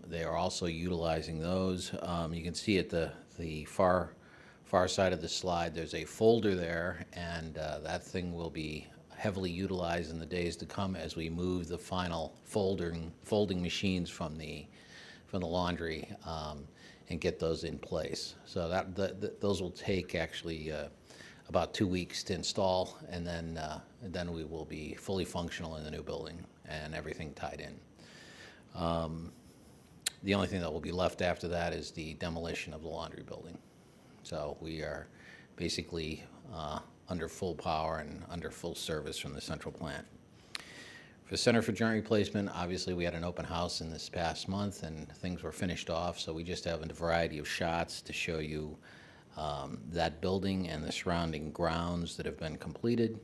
They are also utilizing those. You can see at the far side of the slide, there's a folder there, and that thing will be heavily utilized in the days to come as we move the final folding machines from the laundry and get those in place. So those will take actually about 2 weeks to install, and then we will be fully functional in the new building and everything tied in. The only thing that will be left after that is the demolition of the laundry building. So we are basically under full power and under full service from the central plant. For the Center for Joint Replacement, obviously we had an open house in this past month and things were finished off, so we just have a variety of shots to show you that building and the surrounding grounds that have been completed.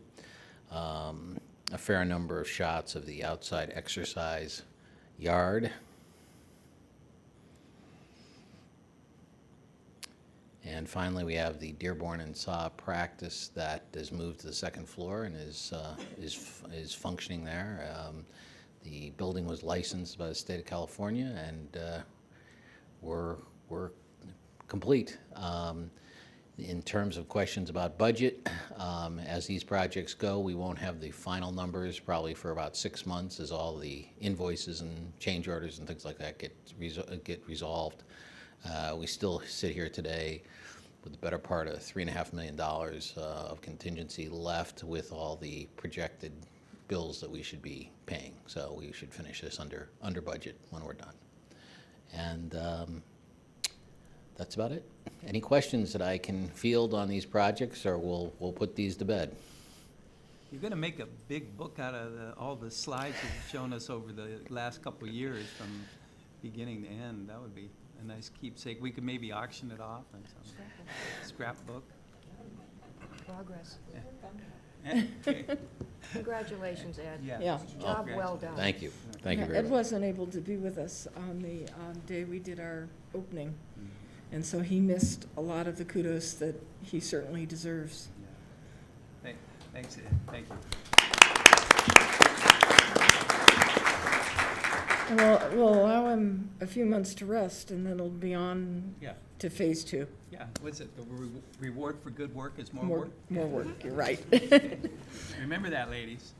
A fair number of shots of the outside exercise yard. And finally, we have the Dearborn and Saw practice that has moved to the second floor and is functioning there. The building was licensed by the state of California, and we're complete. In terms of questions about budget, as these projects go, we won't have the final numbers probably for about 6 months as all the invoices and change orders and things like that get resolved. We still sit here today with the better part of $3.5 million of contingency left with all the projected bills that we should be paying. So we should finish this under budget when we're done. And that's about it. Any questions that I can field on these projects, or we'll put these to bed? You're going to make a big book out of all the slides you've shown us over the last couple of years from beginning to end. That would be a nice keepsake. We could maybe auction it off and some scrapbook. Progress. Yeah. Okay. Congratulations, Ed. Yeah. Job well done. Thank you. Thank you very Ed much. wasn't able to be with us on the day we did our opening, and so he missed a lot of the kudos that he certainly deserves. Thanks, Ed. Thank you. And we'll allow him a few months to rest, and then it'll be on to phase 2. Yeah, what's it? The reward for good work is more work? More work, you're right. Remember that, ladies.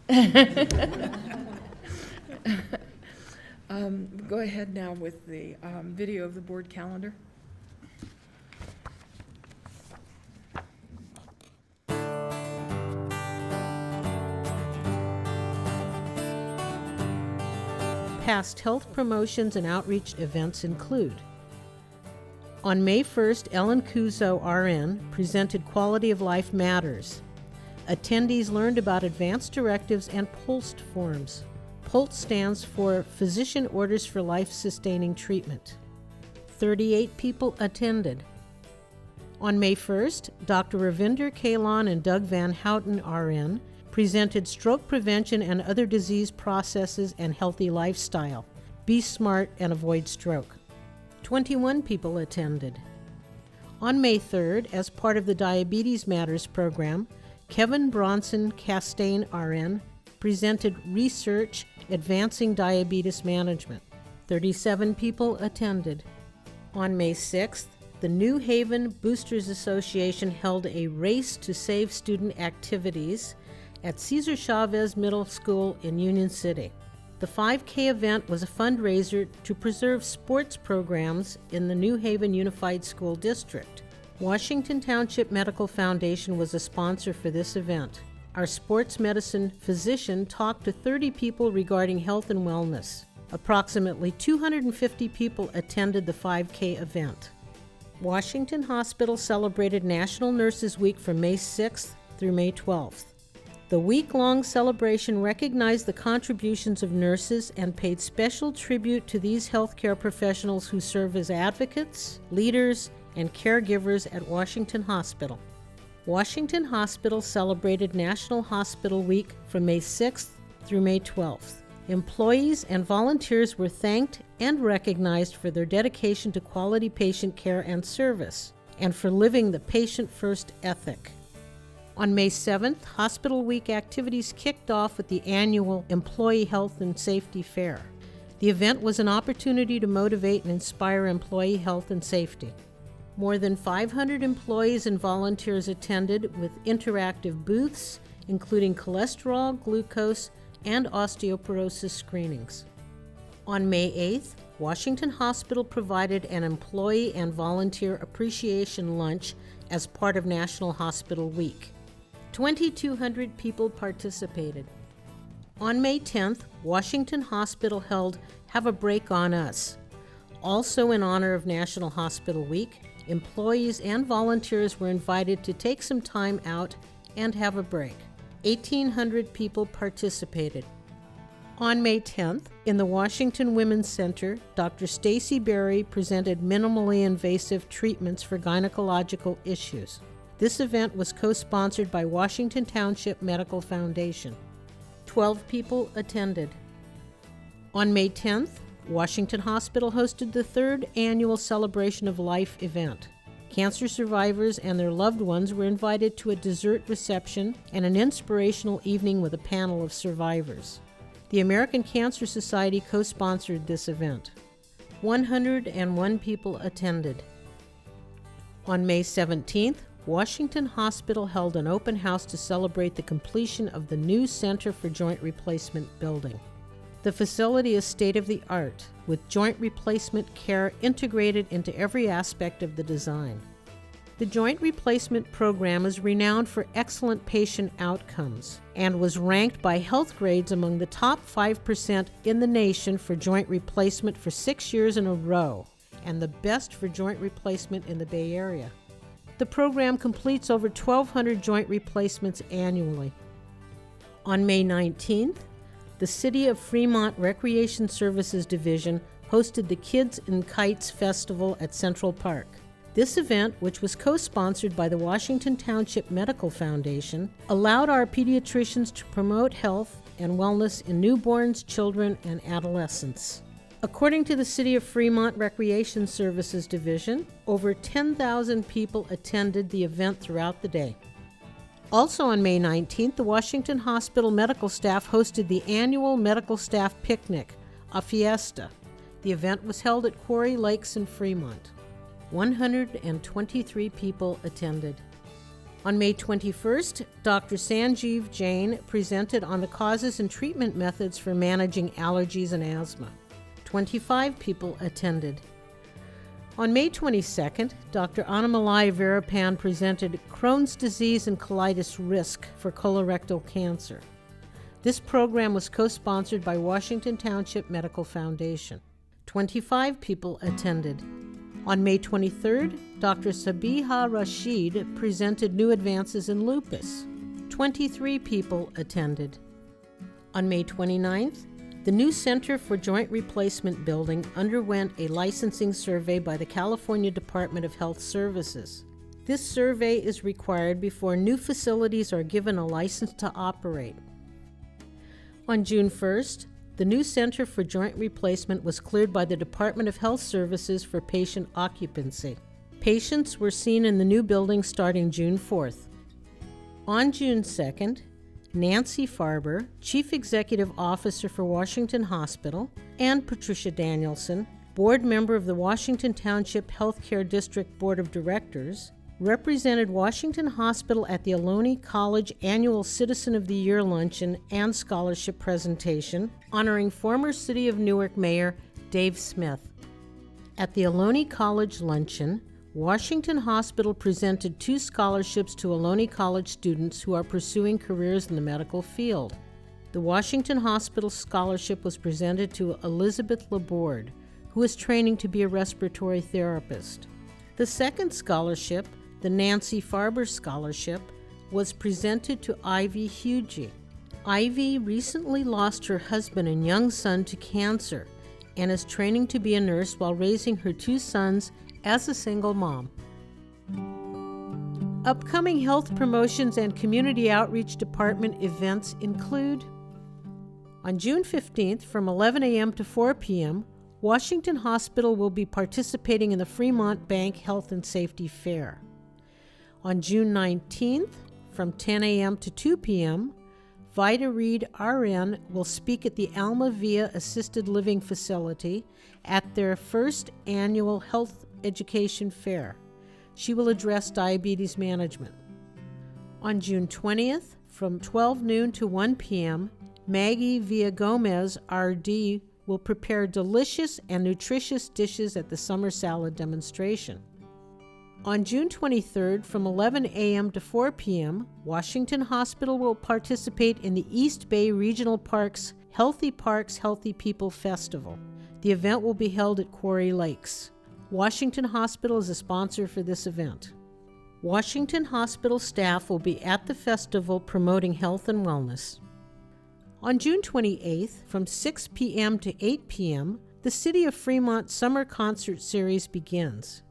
Go ahead now with the video of the board calendar. Past health promotions and outreach events include: on May 1st, Ellen Kuzo, RN, presented Quality of Life Matters. Attendees learned about advanced directives and POLST forms. POLST stands for Physician Orders for Life-Sustaining Treatment. 38 people attended. On May 1st, Dr. Ravinder Kalan and Doug Van Houten, RN, presented Stroke Prevention and Other Disease Processes and Healthy Lifestyle. Be smart and avoid stroke. 21 people attended. On May 3rd, as part of the Diabetes Matters program, Kevin Bronson Castaigne, RN, presented Research Advancing Diabetes Management. 37 people attended. On May 6th, the New Haven Boosters Association held a Race to Save Student activities at Cesar Chavez Middle School in Union City. The 5K event was a fundraiser to preserve sports programs in the New Haven Unified School District. Washington Township Medical Foundation was a sponsor for this event. Our sports medicine physician talked to 30 people regarding health and wellness. Approximately 250 people attended the 5K event. Washington Hospital celebrated National Nurses Week from May 6th through May 12th. The week-long celebration recognized the contributions of nurses and paid special tribute to these healthcare professionals who serve as advocates, leaders, and caregivers at Washington Hospital. Washington Hospital celebrated National Hospital Week from May 6th through May 12th. Employees and volunteers were thanked and recognized for their dedication to quality patient care and service, and for living the patient-first ethic. On May 7th, Hospital Week activities kicked off with the annual Employee Health and Safety Fair. The event was an opportunity to motivate and inspire employee health and safety. More than 500 employees and volunteers attended with interactive booths, including cholesterol, glucose, and osteoporosis screenings. On May 8th, Washington Hospital provided an employee and volunteer appreciation lunch as part of National Hospital Week. 2,200 people participated. On May 10th, Washington Hospital held Have a Break on Us. Also in honor of National Hospital Week, employees and volunteers were invited to take some time out and have a break. 1,800 people participated. On May 10th, in the Washington Women's Center, Dr. Stacy Berry presented minimally invasive treatments for gynecological issues. This event was co-sponsored by Washington Township Medical Foundation. 12 people attended. On May 10th, Washington Hospital hosted the 3rd annual Celebration of Life event. Cancer survivors and their loved ones were invited to a dessert reception and an inspirational evening with a panel of survivors. The American Cancer Society co-sponsored this event. 101 people attended. On May 17th, Washington Hospital held an open house to celebrate the completion of the new Center for Joint Replacement building. The facility is state-of-the-art, with joint replacement care integrated into every aspect of the design. The joint replacement program is renowned for excellent patient outcomes and was ranked by Health Grades among the top 5% in the nation for joint replacement for 6 years in a row, and the best for joint replacement in the Bay Area. The program completes over 1,200 joint replacements annually. On May 19th, the City of Fremont Recreation Services Division hosted the Kids in Kites Festival at Central Park. This event, which was co-sponsored by the Washington Township Medical Foundation, allowed our pediatricians to promote health and wellness in newborns, children, and adolescents. According to the City of Fremont Recreation Services Division, over 10,000 people attended the event throughout the day. Also on May 19th, the Washington Hospital medical staff hosted the annual Medical Staff Picnic, a fiesta. The event was held at Quarry Lakes in Fremont. 123 people attended. On May 21st, Dr. Sanjeev Jain presented on the causes and treatment methods for managing allergies and asthma. 25 people attended. On May 22nd, Dr. Annamalai Verapan presented Crohn's disease and colitis risk for colorectal cancer. This program was co-sponsored by Washington Township Medical Foundation. 25 people attended. On May 23rd, Dr. Sabiha Rashid presented new advances in lupus. 23 people attended. On May 29th, the new Center for Joint Replacement building underwent a licensing survey by the California Department of Health Services. This survey is required before new facilities are given a license to operate. On June 1st, the new Center for Joint Replacement was cleared by the Department of Health Services for patient occupancy. Patients were seen in the new building starting June 4th. On June 2nd, Nancy Farber, Chief Executive Officer for Washington Hospital, and Patricia Danielson, board member of the Washington Township Healthcare District Board of Directors, represented Washington Hospital at the Ohlone College Annual Citizen of the Year Luncheon and Scholarship Presentation, honoring former City of Newark Mayor Dave Smith. At the Ohlone College Luncheon, Washington Hospital presented 2 scholarships to Ohlone College students who are pursuing careers in the medical field. The Washington Hospital Scholarship was presented to Elizabeth Laborde, who is training to be a respiratory therapist. The second scholarship, the Nancy Farber Scholarship, was presented to Ivy Hugie. Ivy recently lost her husband and young son to cancer and is training to be a nurse while raising her 2 sons as a single mom. Upcoming health promotions and community outreach department events include: on June 15th from 11 a.m. to 4 p.m., Washington Hospital will be participating in the Fremont Bank Health and Safety Fair. On June 19th from 10 a.m. to 2 p.m., Vida Reed RN will speak at the Alma Via Assisted Living Facility at their first annual health education fair. She will address diabetes management. On June 20th, from 12 noon to 1 p.m., Maggie Villagomez RD will prepare delicious and nutritious dishes at the summer salad demonstration. On June 23rd, from 11 a.m. to 4 p.m., Washington Hospital will participate in the East Bay Regional Parks Parks, Healthy People Festival. The event will be held at Quarry Lakes. Washington Hospital is a sponsor for this event. Washington Hospital staff will be at the festival promoting health and wellness. On June 28th, from 6 p.m. to 8 p.m., the City of Fremont Summer Concert Series begins.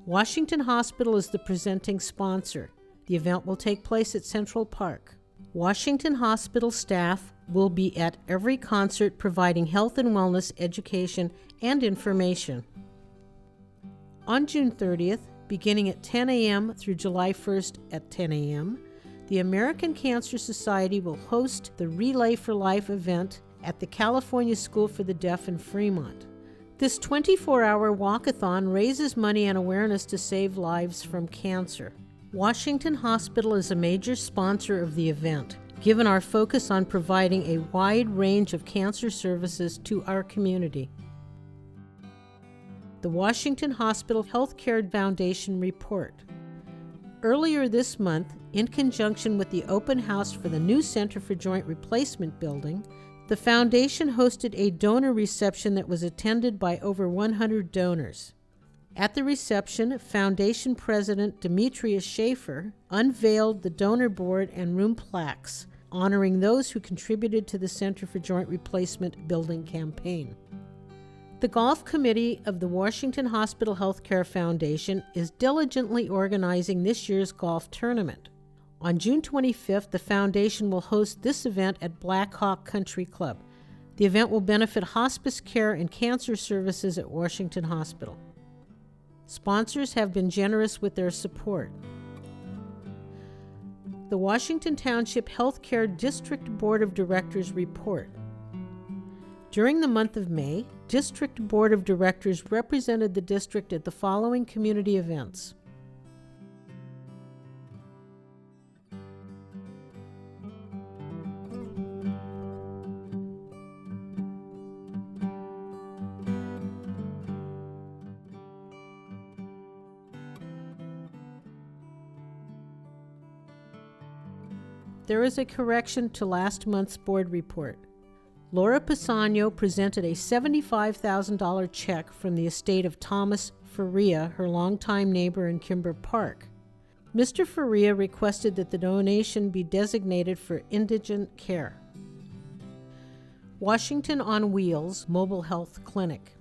Washington Hospital is the presenting sponsor. The event will take place at Central Park. Washington Hospital staff will be at every concert providing health and wellness education and information. On June 30th, beginning at 10 a.m. through July 1st at 10 a.m., the American Cancer Society will host the Relay for Life event at the California School for the Deaf in Fremont. This 24-hour walkathon raises money and awareness to save lives from cancer. Washington Hospital is a major sponsor of the event, given our focus on providing a wide range of cancer services to our community. The Washington Hospital Healthcare Foundation report. Earlier this month, in conjunction with the open house for the new Center for Joint Replacement building, the foundation hosted a donor reception that was attended by over 100 donors. At the reception, Foundation President Demetrius Schaefer unveiled the donor board and room plaques, honoring those who contributed to the Center for Joint Replacement building campaign. The Golf Committee of the Washington Hospital Healthcare Foundation is diligently organizing this year's golf tournament. On June 25th, the foundation will host this event at Black Hawk Country Club. The event will benefit hospice care and cancer services at Washington Hospital. Sponsors have been generous with their support. The Washington Township Healthcare District Board of Directors report. During the month of May, District Board of Directors represented the district at the following community events. There is a correction to last month's board report. Laura Pisano presented a $75,000 check from the estate of Thomas Faria, her longtime neighbor in Kimber Park. Mr. Faria requested that the donation be designated for indigent care. Washington on Wheels Mobile Health Clinic.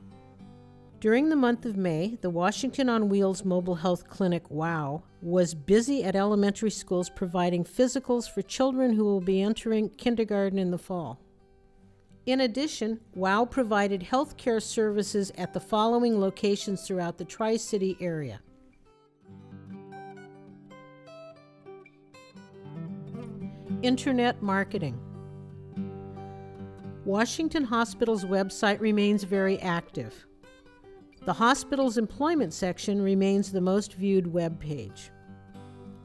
During the month of May, the Washington on Wheels Mobile Health Clinic, WOW, was busy at elementary schools providing physicals for children who will be entering kindergarten in the fall. In addition, WOW provided health care services at the following locations throughout the Tri-City area. Internet marketing. Washington Hospital's website remains very active. The hospital's employment section remains the most viewed web page.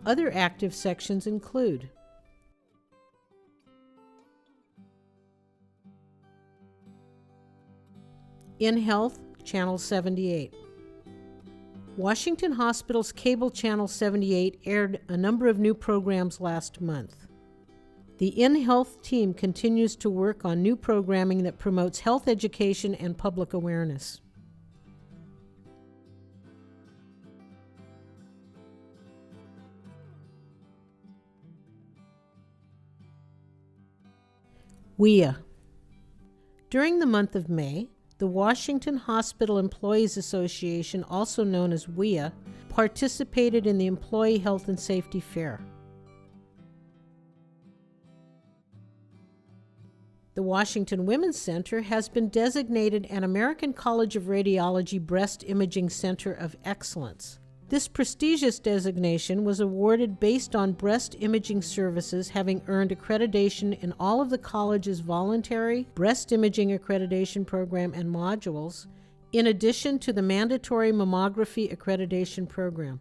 Other active sections include InHealth, Channel 78. Washington Hospital's cable Channel 78 aired a number of new programs last month. The InHealth team continues to work on new programming that promotes health education and public awareness. WIA. During the month of May, the Washington Hospital Employees Association, also known as WIA, participated in the Employee Health and Safety Fair. The Washington Women's Center has been designated an American College of Radiology Breast Imaging Center of Excellence. This prestigious designation was awarded based on breast imaging services having earned accreditation in all of the college's voluntary breast imaging accreditation program and modules, in addition to the mandatory mammography accreditation program.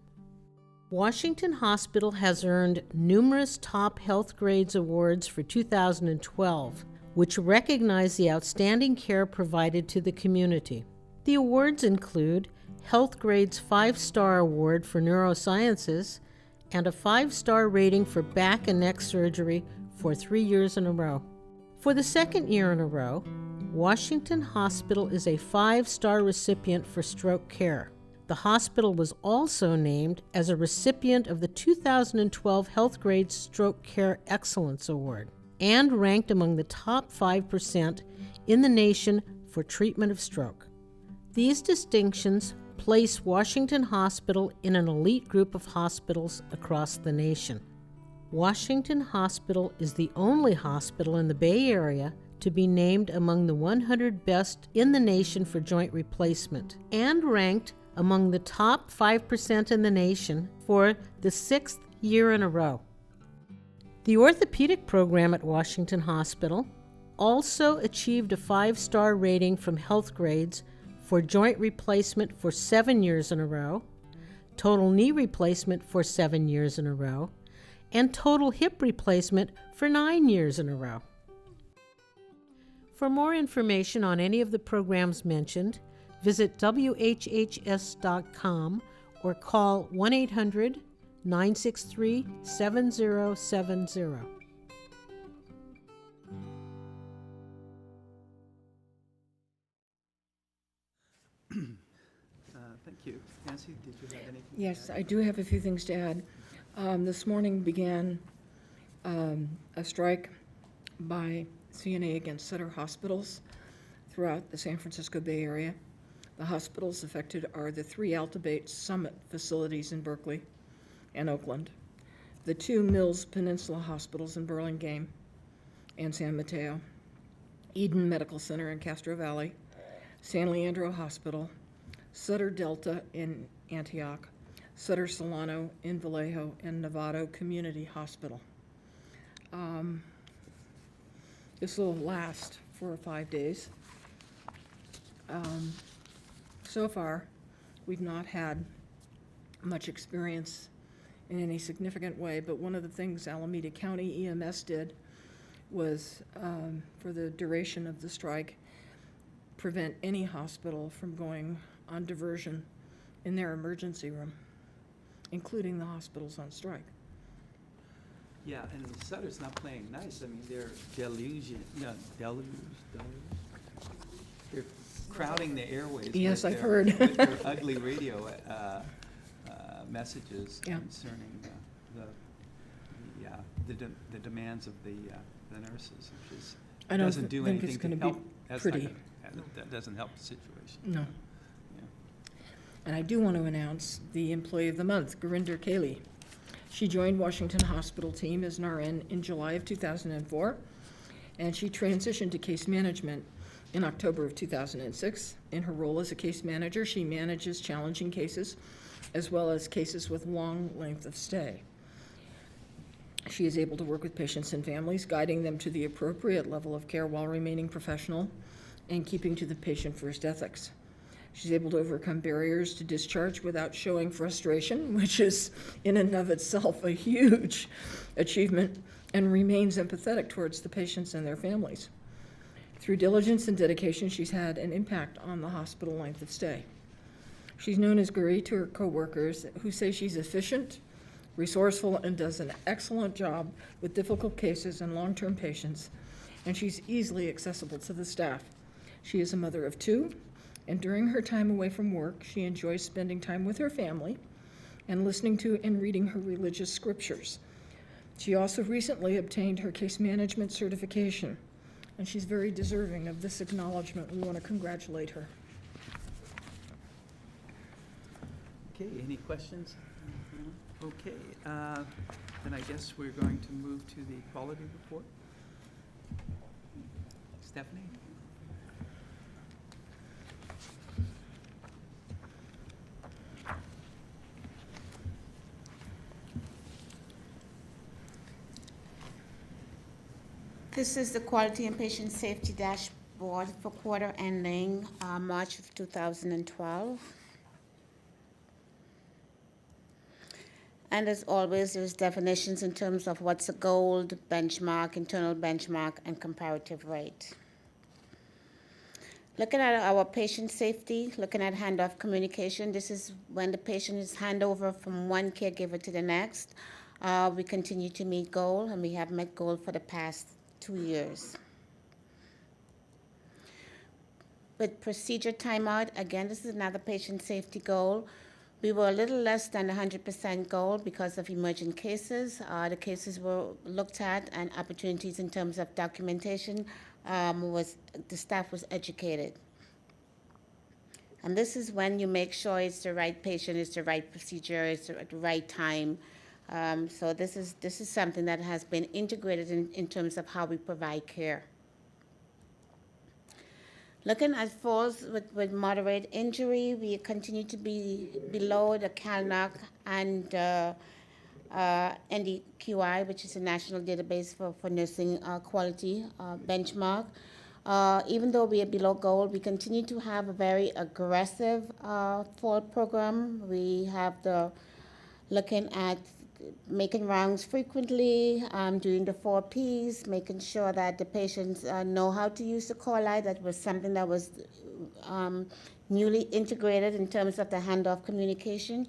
Washington Hospital has earned numerous top health grades awards for 2012, which recognize the outstanding care provided to the community. The awards include Health Grade's 5-Star Award for Neurosciences and a 5-star rating for back and neck surgery for 3 years in a row. For the second year in a row, Washington Hospital is a 5-star recipient for stroke care. The hospital was also named as a recipient of the 2012 Health Grade Stroke Care Excellence Award and ranked among the top 5% in the nation for treatment of stroke. These distinctions place Washington Hospital in an elite group of hospitals across the nation. Washington Hospital is the only hospital in the Bay Area to be named among the 100 best in the nation for joint replacement and ranked among the top 5% in the nation for the 6th year in a row. The orthopedic program at Washington Hospital also achieved a 5-star rating from Health Grades for joint replacement for 7 years in a row, total knee replacement for 7 years in a row, and total hip replacement for 9 years in a row. For more information on any of the programs mentioned, visit WHHS.com or call 1-800-963-7070. Thank you. Nancy, did you have anything? Yes, I do have a few things to add. This morning began a strike by CNA against Sutter hospitals throughout the San Francisco Bay Area. The hospitals affected are the 3 Altabate Summit facilities in Berkeley and Oakland, the 2 Mills Peninsula hospitals in Burlingame and San Mateo, Eden Medical Center in Castro Valley, San Leandro Hospital, Sutter Delta in Antioch, Sutter Solano in Vallejo, and Novato Community Hospital. This will last for 5 days. So far, we've not had much experience in any significant way, but one of the things Alameda County EMS did was, for the duration of the strike, prevent any hospital from going on diversion in their emergency room, including the hospitals on strike. Yeah, and Sutter's not playing nice. I mean, they're they're crowding the airways. Yes, with I've their- heard. with their ugly radio messages Yeah. concerning the demands of the nurses, which is I don't doesn't do think it's anything to gonna be help. That's not pretty. that doesn't help the situation. No. Yeah. And I do want to announce the Employee of the Month, Gurinder Kaley. She joined Washington Hospital team as an RN in July of 2004, and she transitioned to case management in October of 2006. In her role as a case manager, she manages challenging cases as well as cases with long length of stay. She is able to work with patients and families, guiding them to the appropriate level of care while remaining professional and keeping to the patient-first ethics. She's able to overcome barriers to discharge without showing frustration, which is in and of itself a huge achievement, and remains empathetic towards the patients and their families. Through diligence and dedication, she's had an impact on the hospital length of stay. She's known as Guri to her coworkers, who say she's efficient, resourceful, and does an excellent job with difficult cases and long-term patients, and she's easily accessible to the staff. She is a mother of 2, and during her time away from work, she enjoys spending time with her family and listening to and reading her religious scriptures. She also recently obtained her case management certification and she's very deserving of this acknowledgement. We want to congratulate her. Okay, any questions? No? Okay, then I guess we're going to move to the quality report. Stephanie? This is the Quality and Patient Safety Dashboard for quarter ending March of 2012. And as always, there's definitions in terms of what's a gold, benchmark, internal benchmark, and comparative rate. Looking at our patient safety, looking at handoff communication, this is when the patient is handover from one caregiver to the next. We continue to meet goal, and we have met goal for the past 2 years. With procedure timeout, again, this is another patient safety goal. We were a little less than 100% goal because of emergent cases. The cases were looked at, and opportunities in terms of documentation the staff was educated. And this is when you make sure it's the right patient, it's the right procedure, it's at the right time. So this is something that has been integrated in terms of how we provide care. Looking at falls with moderate injury, we continue to be below the CalNOC and NDQI, which is the National Database for Nursing Quality benchmark. Even though we are below goal, we continue to have a very aggressive fall program. We have looking at making rounds frequently, doing the 4 Ps, making sure that the patients know how to use the call light. That was something that was newly integrated in terms of the handoff communication.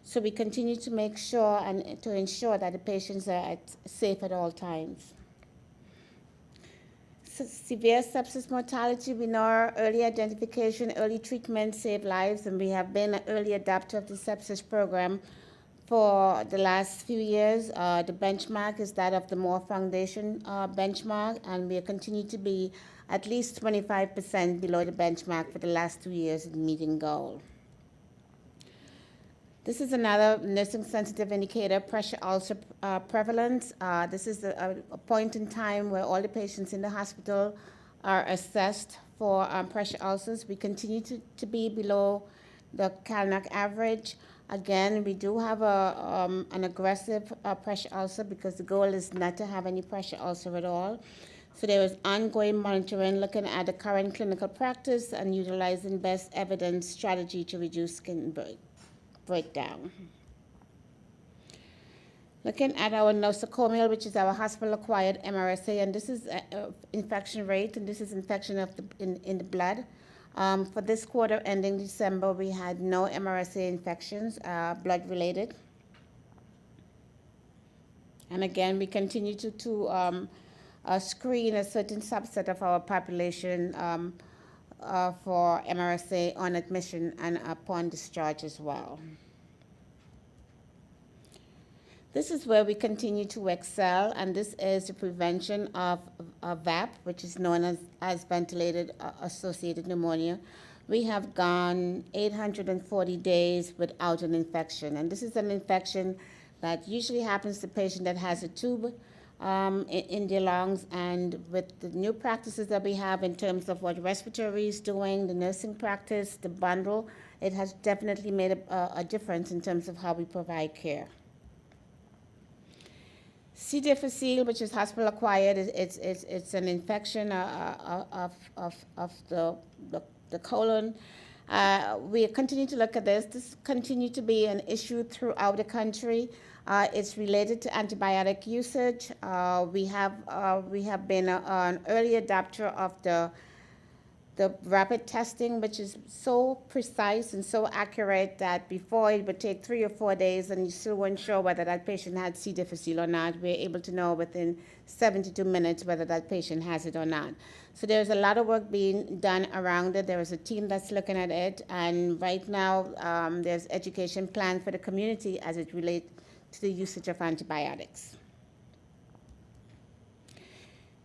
So we continue to make sure and to ensure that the patients are safe at all times. So severe sepsis mortality, we know early identification, early treatment save lives, and we have been an early adopter of the sepsis program for the last few years. The benchmark is that of the Moore Foundation benchmark, and we continue to be at least 25% below the benchmark for the last 2 years in meeting goal. This is another nursing sensitive indicator, pressure ulcer prevalence. This is a point in time where all the patients in the hospital are assessed for pressure ulcers. We continue to be below the CalNOC average. Again, we do have an aggressive pressure ulcer because the goal is not to have any pressure ulcer at all. So there is ongoing monitoring, looking at the current clinical practice and utilizing best evidence strategy to reduce skin breakdown. Looking at our nosocomial, which is our hospital-acquired MRSA, and this is infection rate, and this is infection in the blood. For this quarter ending December, we had no MRSA infections, blood-related. And again, we continue to screen a certain subset of our population for MRSA on admission and upon discharge as well. This is where we continue to excel, and this is the prevention of VAP, which is known as ventilated associated pneumonia. We have gone 840 days without an infection, and this is an infection that usually happens to a patient that has a tube in their lungs, and with the new practices that we have in terms of what respiratory is doing, the nursing practice, the bundle, it has definitely made a difference in terms of how we provide care. C. difficile, which is hospital acquired, it's an infection of the colon. We continue to look at this. This continues to be an issue throughout the country. It's related to antibiotic usage. We have been an early adopter of the rapid testing, which is so precise and so accurate that before it would take 3 or 4 days and you still weren't sure whether that patient had C. difficile or not. We're able to know within 72 minutes whether that patient has it or not. So there's a lot of work being done around it. There is a team that's looking at it, and right now there's education planned for the community as it relates to the usage of antibiotics.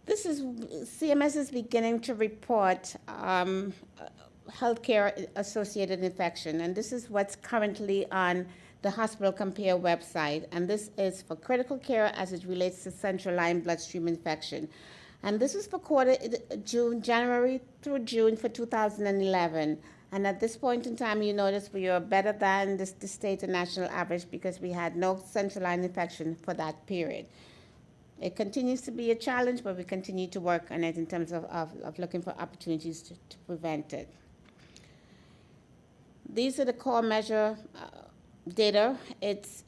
This is, CMS is beginning to report healthcare-associated infection, and this is what's currently on the Hospital Compare website, and this is for critical care as it relates to central line bloodstream infection. And this is for January through June for 2011. And at this point in time, you notice we are better than the state and national average because we had no central line infection for that period. It continues to be a challenge, but we continue to work on it in terms of looking for opportunities to prevent it. These are the core measure data. It's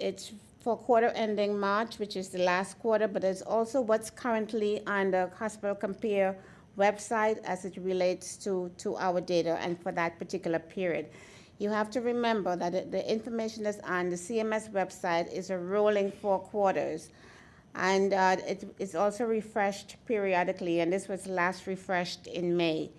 for quarter ending March, which is the last quarter, but it's also what's currently on the Hospital Compare website as it relates to our data and for that particular period. You have to remember that the information that's on the CMS website is a rolling 4 quarters. And it's also refreshed periodically, and this was last refreshed in May.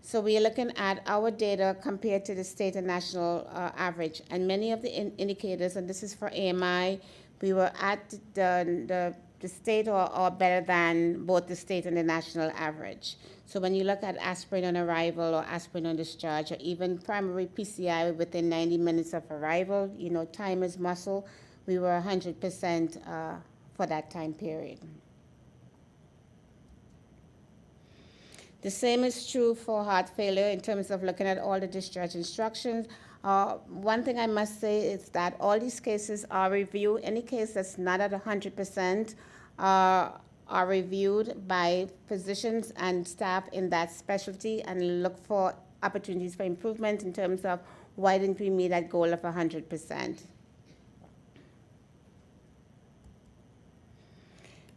So we are looking at our data compared to the state and national average. And many of the indicators, and this is for AMI, we were at the state or better than both the state and the national average. So when you look at aspirin on arrival or aspirin on discharge, or even primary PCI within 90 minutes of arrival, you know, time is muscle, we were 100% for that time period. The same is true for heart failure in terms of looking at all the discharge instructions. One thing I must say is that all these cases are reviewed. Any case that's not at 100% are reviewed by physicians and staff in that specialty and look for opportunities for improvement in terms of why didn't we meet that goal of 100%.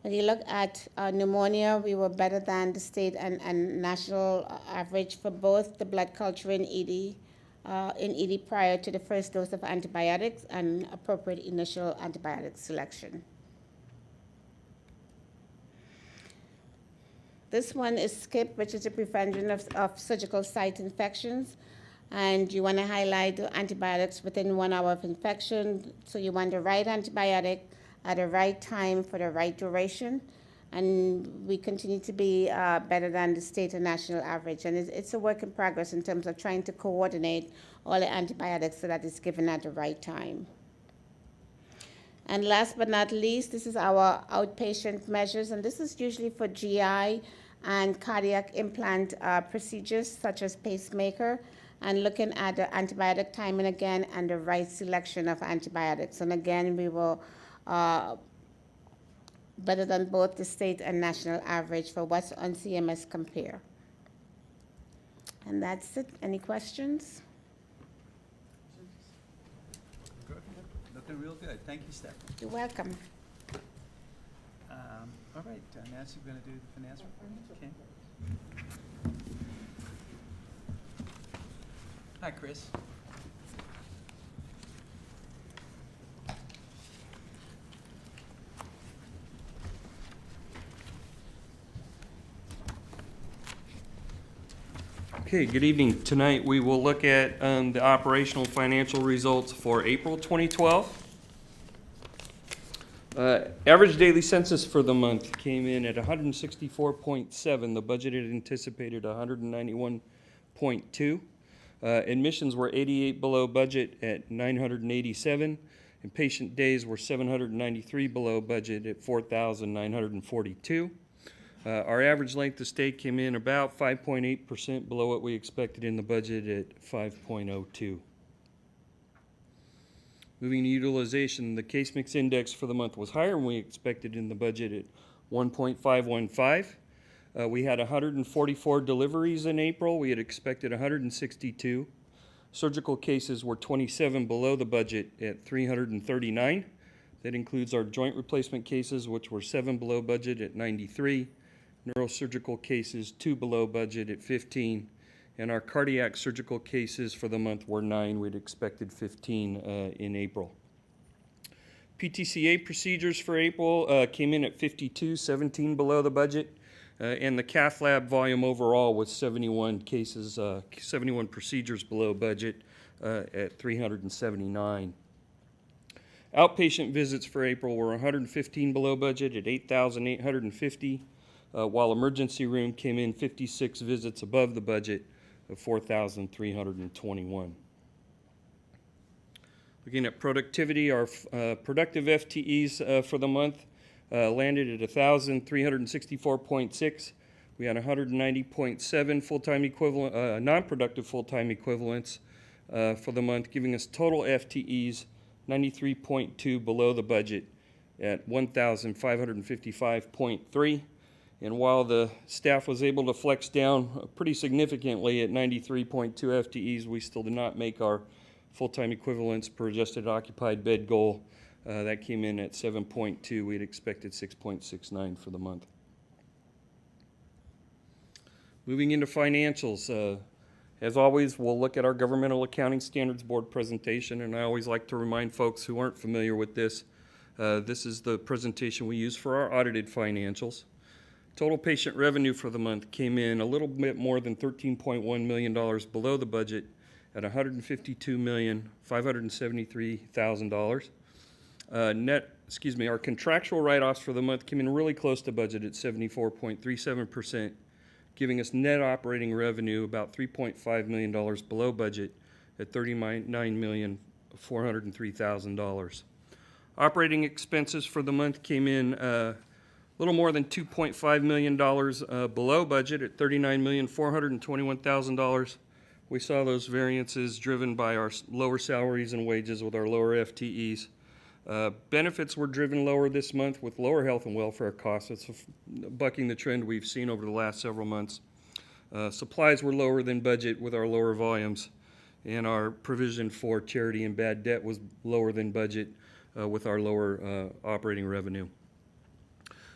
When you look at pneumonia, we were better than the state and national average for both the blood culture in ED prior to the first dose of antibiotics and appropriate initial antibiotic selection. This one is SCIP, which is the prevention of surgical site infections. And you want to highlight the antibiotics within 1 hour of infection. So you want the right antibiotic at the right time for the right duration. And we continue to be better than the state and national average. And it's a work in progress in terms of trying to coordinate all the antibiotics so that it's given at the right time. And last but not least, this is our outpatient measures. And this is usually for GI and cardiac implant procedures such as pacemaker, and looking at the antibiotic timing again and the right selection of antibiotics. And again, we will better than both the state and national average for what's on CMS Compare. And that's it. Any questions? Good. Looking real good. Thank you, Steph. You're welcome. All right, Nancy, we're going to do the finance report. Okay. Hi, Chris. Okay, good evening. Tonight we will look at the operational financial results for April 2012. Average daily census for the month came in at 164.7. The budgeted anticipated 191.2. Admissions were 88 below budget at 987, and patient days were 793 below budget at 4,942. Our average length of stay came in about 5.8% below what we expected in the budget at 5.02. Moving to utilization, the case mix index for the month was higher than we expected in the budget at 1.515. We had 144 deliveries in April. We had expected 162. Surgical cases were 27 below the budget at 339. That includes our joint replacement cases, which were 7 below budget at 93. Neurosurgical cases 2 below budget at 15. And our cardiac surgical cases for the month were 9. We'd expected 15 in April. PTCA procedures for April came in at 52, 17 below the budget. And the cath lab volume overall was 71 cases, 71 procedures below budget at 379. Outpatient visits for April were 115 below budget at 8,850. while emergency room came in 56 visits above the budget of 4,321. Looking at productivity, our productive FTEs for the month landed at 1,364.6. We had 190.7 full-time equivalent, non-productive full-time equivalents for the month, giving us total FTEs 93.2 below the budget at 1,555.3. And while the staff was able to flex down pretty significantly at 93.2 FTEs, we still did not make our full-time equivalents per adjusted occupied bed goal. That came in at 7.2. We had expected 6.69 for the month. Moving into financials, as always, we'll look at our Governmental Accounting Standards Board presentation, and I always like to remind folks who aren't familiar with this, this is the presentation we use for our audited financials. Total patient revenue for the month came in a little bit more than $13.1 million below the budget at $152,573,000. Our contractual write-offs for the month came in really close to budget at 74.37%, giving us net operating revenue about $3.5 million below budget at $39,403,000. Operating expenses for the month came in a little more than $2.5 million below budget at $39,421,000. We saw those variances driven by our lower salaries and wages with our lower FTEs. Benefits were driven lower this month with lower health and welfare costs. It's bucking the trend we've seen over the last several months. Supplies were lower than budget with our lower volumes, and our provision for charity and bad debt was lower than budget with our lower operating revenue.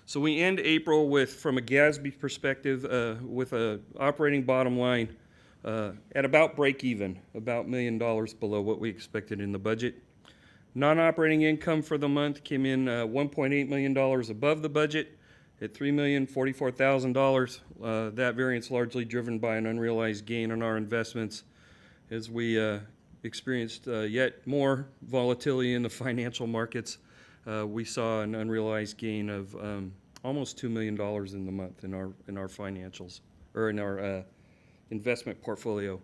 So we end April with, from a GASB perspective, with an operating bottom line at about break even, about $1 million below what we expected in the budget. Non-operating income for the month came in $1.8 million above the budget at $3,044,000. That variance largely driven by an unrealized gain on our investments as we experienced yet more volatility in the financial markets. We saw an unrealized gain of almost $2 million in the month in our financials, or in our investment portfolio.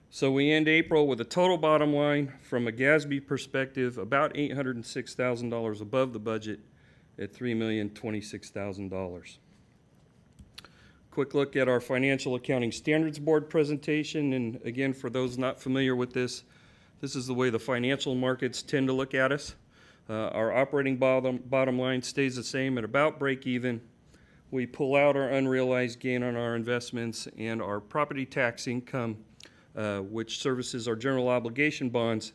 So we end April with a total bottom line from a GASB perspective about $806,000 above the budget at $3,026,000. Quick look at our Financial Accounting Standards Board presentation, and again, for those not familiar with this, this is the way the financial markets tend to look at us. Our operating bottom line stays the same at about break even. We pull out our unrealized gain on our investments and our property tax income, which services our general obligation bonds,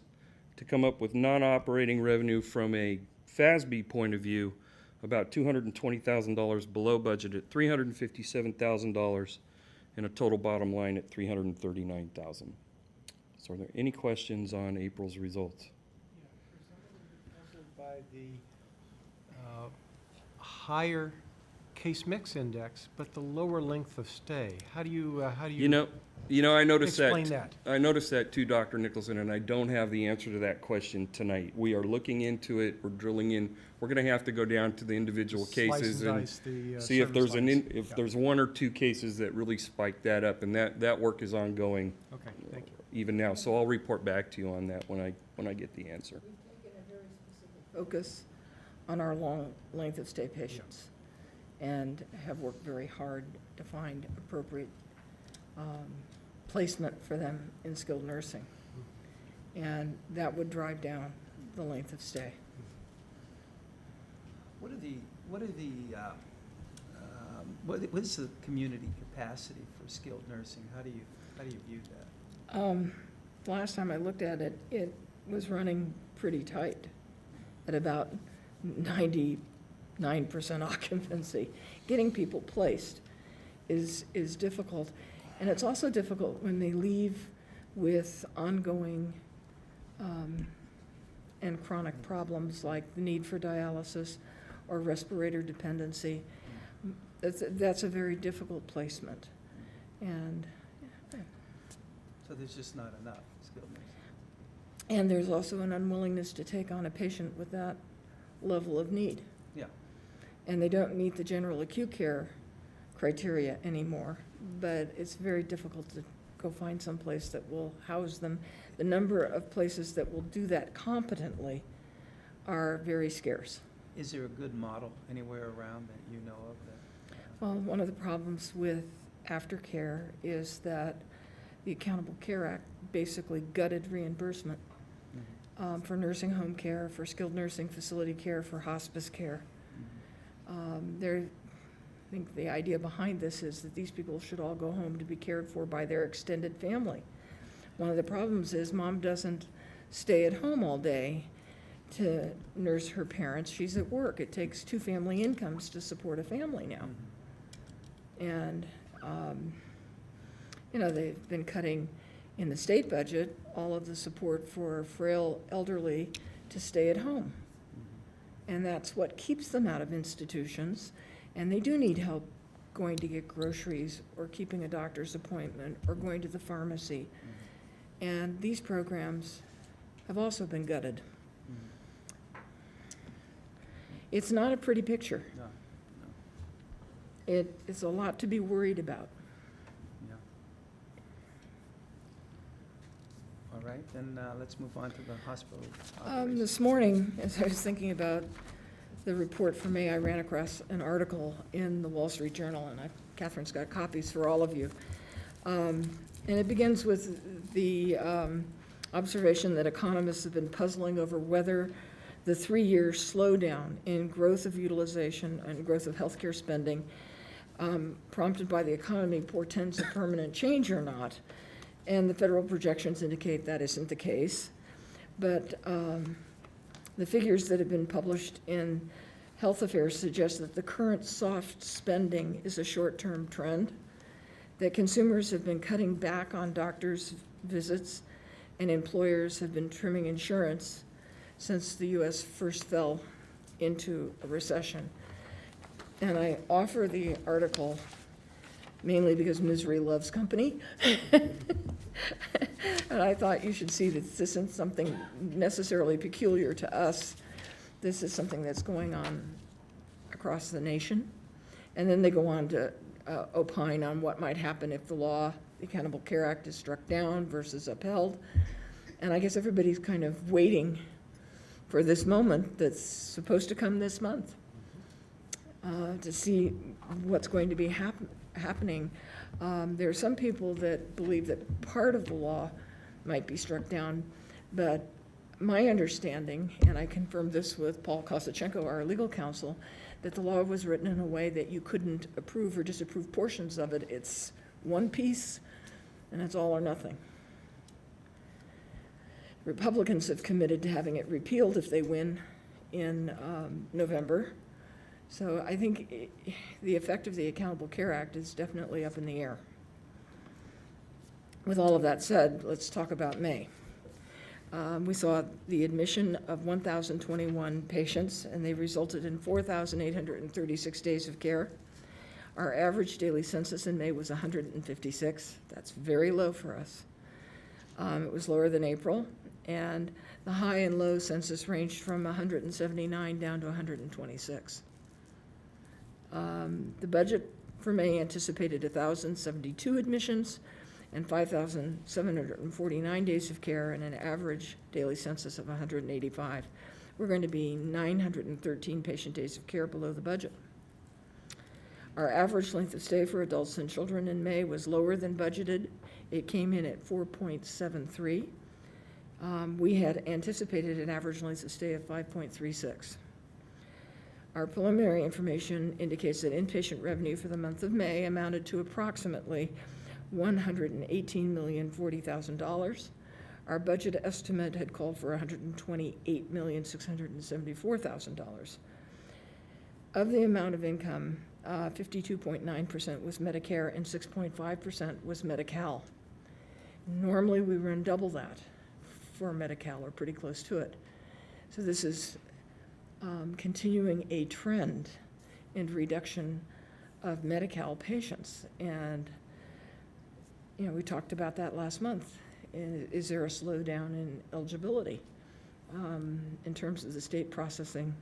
to come up with non-operating revenue from a FASB point of view, about $220,000 below budget at $357,000, and a total bottom line at $339,000. So are there any questions on April's results? By the higher case mix index, but the lower length of stay. How do you I noticed explain that? I noticed that too, Dr. Nicholson, and I don't have the answer to that question tonight. We are looking into it. We're drilling in. We're going to have to go down to the individual cases and see if there's there's one or two cases that really spike that up, and that work is ongoing. Okay, thank you. Even now, so I'll report back to you on that when I get the answer. Focus on our long length of stay patients and have worked very hard to find appropriate placement for them in skilled nursing. And that would drive down the length of stay. What is the community capacity for skilled nursing? How do you view that? The last time I looked at it, it was running pretty tight at about 99% occupancy. Getting people placed is difficult. And it's also difficult when they leave with ongoing and chronic problems like the need for dialysis or respirator dependency. That's a very difficult placement. And so there's just not enough skilled nursing. And there's also an unwillingness to take on a patient with that level of need. Yeah. And they don't meet the general acute care criteria anymore, but it's very difficult to go find some place that will house them. The number of places that will do that competently are very scarce. Is there a good model anywhere around that you know of that? Well, one of the problems with aftercare is that the Accountable Care Act basically gutted reimbursement for nursing home care, for skilled nursing facility care, for hospice care. I think the idea behind this is that these people should all go home to be cared for by their extended family. One of the problems is mom doesn't stay at home all day to nurse her parents. She's at work. It takes 2 family incomes to support a family now. And, you know, they've been cutting in the state budget all of the support for frail elderly to stay at home. And that's what keeps them out of institutions. And they do need help going to get groceries or keeping a doctor's appointment or going to the pharmacy. And these programs have also been gutted. It's not a pretty picture. No. It's a lot to be worried about. Yeah. All right, then let's move on to the hospital operations. This morning, as I was thinking about the report for May, I ran across an article in the Wall Street Journal, and Catherine's got copies for all of you. And it begins with the observation that economists have been puzzling over whether the 3-year slowdown in growth of utilization and growth of healthcare spending prompted by the economy portends a permanent change or not. And the federal projections indicate that isn't the case. But the figures that have been published in Health Affairs suggest that the current soft spending is a short-term trend, that consumers have been cutting back on doctors' visits, and employers have been trimming insurance since the U.S. first fell into a recession. And I offer the article mainly because misery loves company. And I thought you should see that this isn't something necessarily peculiar to us. This is something that's going on across the nation. And then they go on to opine on what might happen if the law, the Accountable Care Act, is struck down versus upheld. And I guess everybody's kind of waiting for this moment that's supposed to come this month to see what's going to be happening. There are some people that believe that part of the law might be struck down, but my understanding, and I confirmed this with Paul Kosachenko, our legal counsel, that the law was written in a way that you couldn't approve or disapprove portions of it. It's one piece, and it's all or nothing. Republicans have committed to having it repealed if they win in November. So I think the effect of the Accountable Care Act is definitely up in the air. With all of that said, let's talk about May. We saw the admission of 1,021 patients, and they resulted in 4,836 days of care. Our average daily census in May was 156. That's very low for us. It was lower than April, and the high and low census ranged from 179 down to 126. The budget for May anticipated 1,072 admissions and 5,749 days of care and an average daily census of 185. We're going to be 913 patient days of care below the budget. Our average length of stay for adults and children in May was lower than budgeted. It came in at 4.73. We had anticipated an average length of stay of 5.36. Our preliminary information indicates that inpatient revenue for the month of May amounted to approximately $118,040,000. Our budget estimate had called for $128,674,000. Of the amount of income, 52.9% was Medicare and 6.5% was Medi-Cal. Normally, we run double that for Medi-Cal, or pretty close to it. So this is continuing a trend in reduction of Medi-Cal patients. And, you know, we talked about that last month. Is there a slowdown in eligibility in terms of the state processing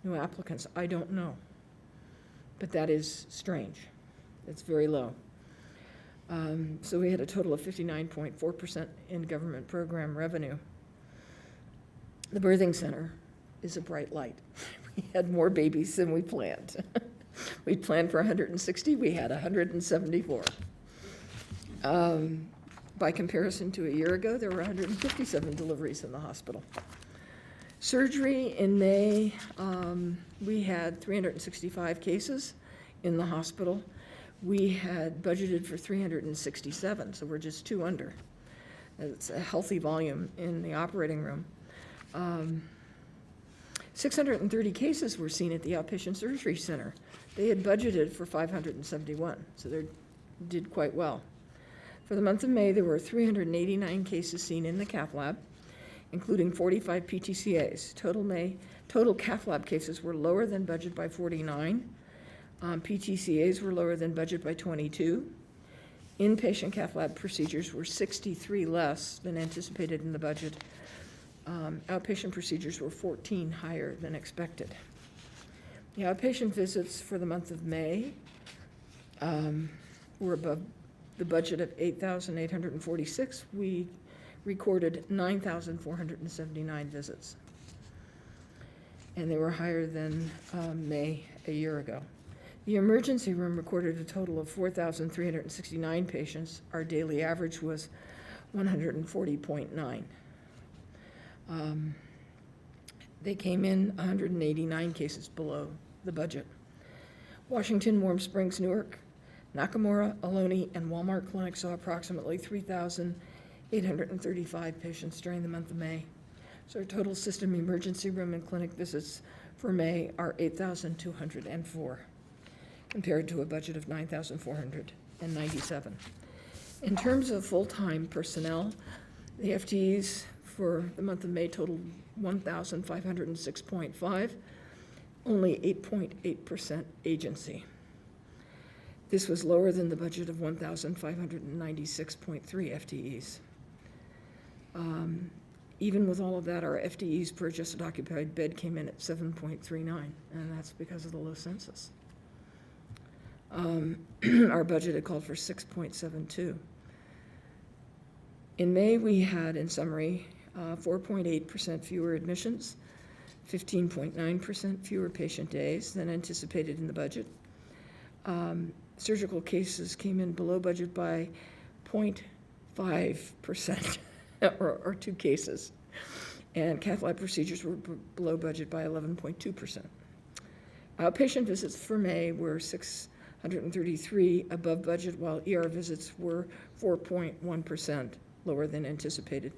new applicants? I don't know, but that is strange. It's very low. So we had a total of 59.4% in government program revenue. The birthing center is a bright light. We had more babies than we planned. We planned for 160, we had 174. By comparison to a year ago, there were 157 deliveries in the hospital. Surgery in May, we had 365 cases in the hospital. We had budgeted for 367, so we're just 2 under. It's a healthy volume in the operating room. 630 cases were seen at the outpatient surgery center. They had budgeted for 571, so they did quite well. For the month of May, there were 389 cases seen in the cath lab, including 45 PTCAs. Total cath lab cases were lower than budget by 49. PTCAs were lower than budget by 22. Inpatient cath lab procedures were 63 less than anticipated in the budget. Outpatient procedures were 14 higher than expected. The outpatient visits for the month of May were above the budget of 8,846. We recorded 9,479 visits. And they were higher than May a year ago. The emergency room recorded a total of 4,369 patients. Our daily average was 140.9. They came in 189 cases below the budget. Washington, Warm Springs, Newark, Nakamura, Ohlone, and Walmart clinics saw approximately 3,835 patients during the month of May. So our total system emergency room and clinic visits for May are 8,204, compared to a budget of 9,497. In terms of full-time personnel, the FTEs for the month of May totaled 1,506.5, only 8.8% agency. This was lower than the budget of 1,596.3 FTEs. Even with all of that, our FTEs per adjusted occupied bed came in at 7.39, and that's because of the low census. Our budget had called for 6.72. In May, we had, in summary, 4.8% fewer admissions, 15.9% fewer patient days than anticipated in the budget. Surgical cases came in below budget by 0.5%, or 2 cases. And cath lab procedures were below budget by 11.2%. Outpatient visits for May were 633 above budget, while ER visits were 4.1% lower than anticipated.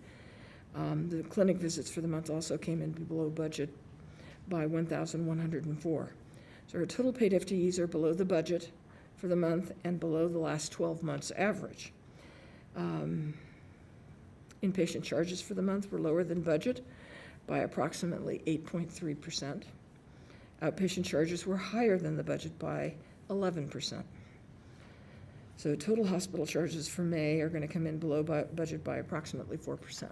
The clinic visits for the month also came in below budget by 1,104. So our total paid FTEs are below the budget for the month and below the last 12 months average. Inpatient charges for the month were lower than budget by approximately 8.3%. Outpatient charges were higher than the budget by 11%. So total hospital charges for May are going to come in below budget by approximately 4%.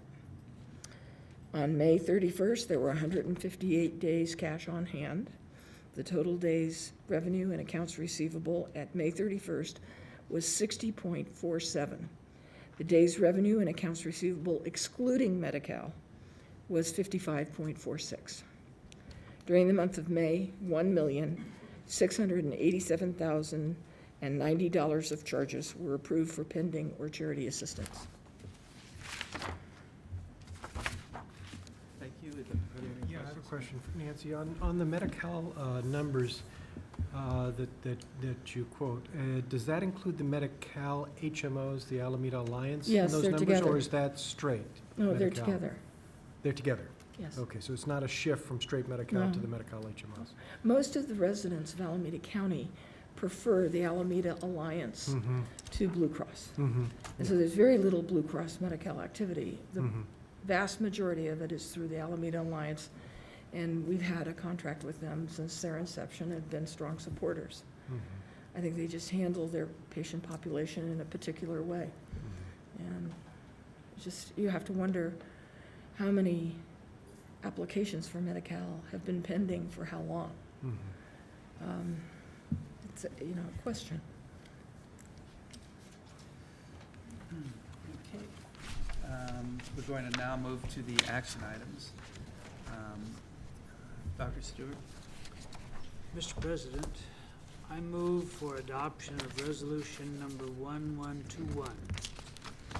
On May 31st, there were 158 days cash on hand. The total days revenue and accounts receivable at May 31st was 60.47. The days revenue and accounts receivable excluding Medi-Cal was 55.46. During the month of May, $1,687,090 of charges were approved for pending or charity assistance. Thank you. Yeah, I have a question for Nancy. On the Medi-Cal numbers that you quote, does that include the Medi-Cal HMOs, the Alameda Alliance? in Yes, those they're numbers, together. Or is that straight? No, they're Medi-Cal? together. They're together? Yes. Okay, so it's not a shift from straight Medi-Cal to No. the Medi-Cal HMOs? Most of the residents of Alameda County prefer the Alameda Alliance Mhm. to Blue Cross. Mhm. And so there's very little Blue Cross Medi-Cal activity. The Mhm. vast majority of it is through the Alameda Alliance, and we've had a contract with them since their inception and been strong supporters. Mhm. I think they just handle their patient population in a particular way. And just, you have to wonder how many applications for Medi-Cal have been pending for how long. Mhm. It's a question. We're going to now move to the action items. Dr. Stewart? Mr. President, I move for adoption of resolution number 1121,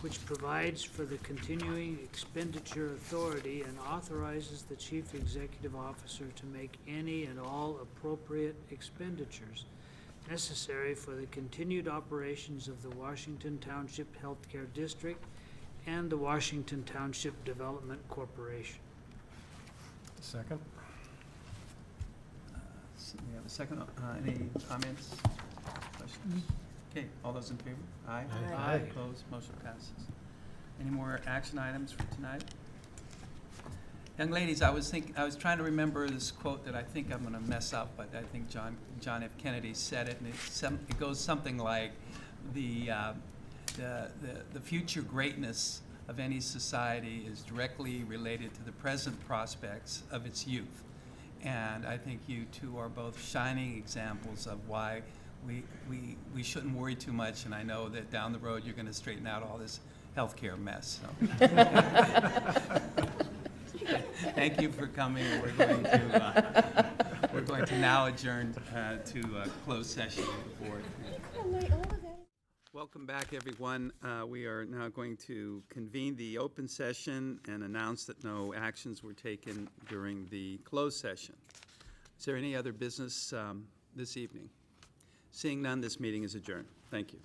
which provides for the continuing expenditure authority and authorizes the chief executive officer to make any and all appropriate expenditures necessary for the continued operations of the Washington Township Healthcare District and the Washington Township Development Corporation. Second? We have a second. Any comments, questions? Okay, all those in favor? Aye. Aye. Opposed, motion passes. Any more action items for tonight? Young ladies, I was trying to remember this quote that I think I'm gonna mess up, but I think John F. Kennedy said it, and it goes something like, the future greatness of any society is directly related to the present prospects of its youth. And I think you two are both shining examples of why we shouldn't worry too much, and I know that down the road you're gonna straighten out all this healthcare mess, so. Thank you for coming. We're going to now adjourn to a closed session of the board. Welcome back, everyone. We are now going to convene the open session and announce that no actions were taken during the closed session. Is there any other business this evening? Seeing none, this meeting is adjourned. Thank you.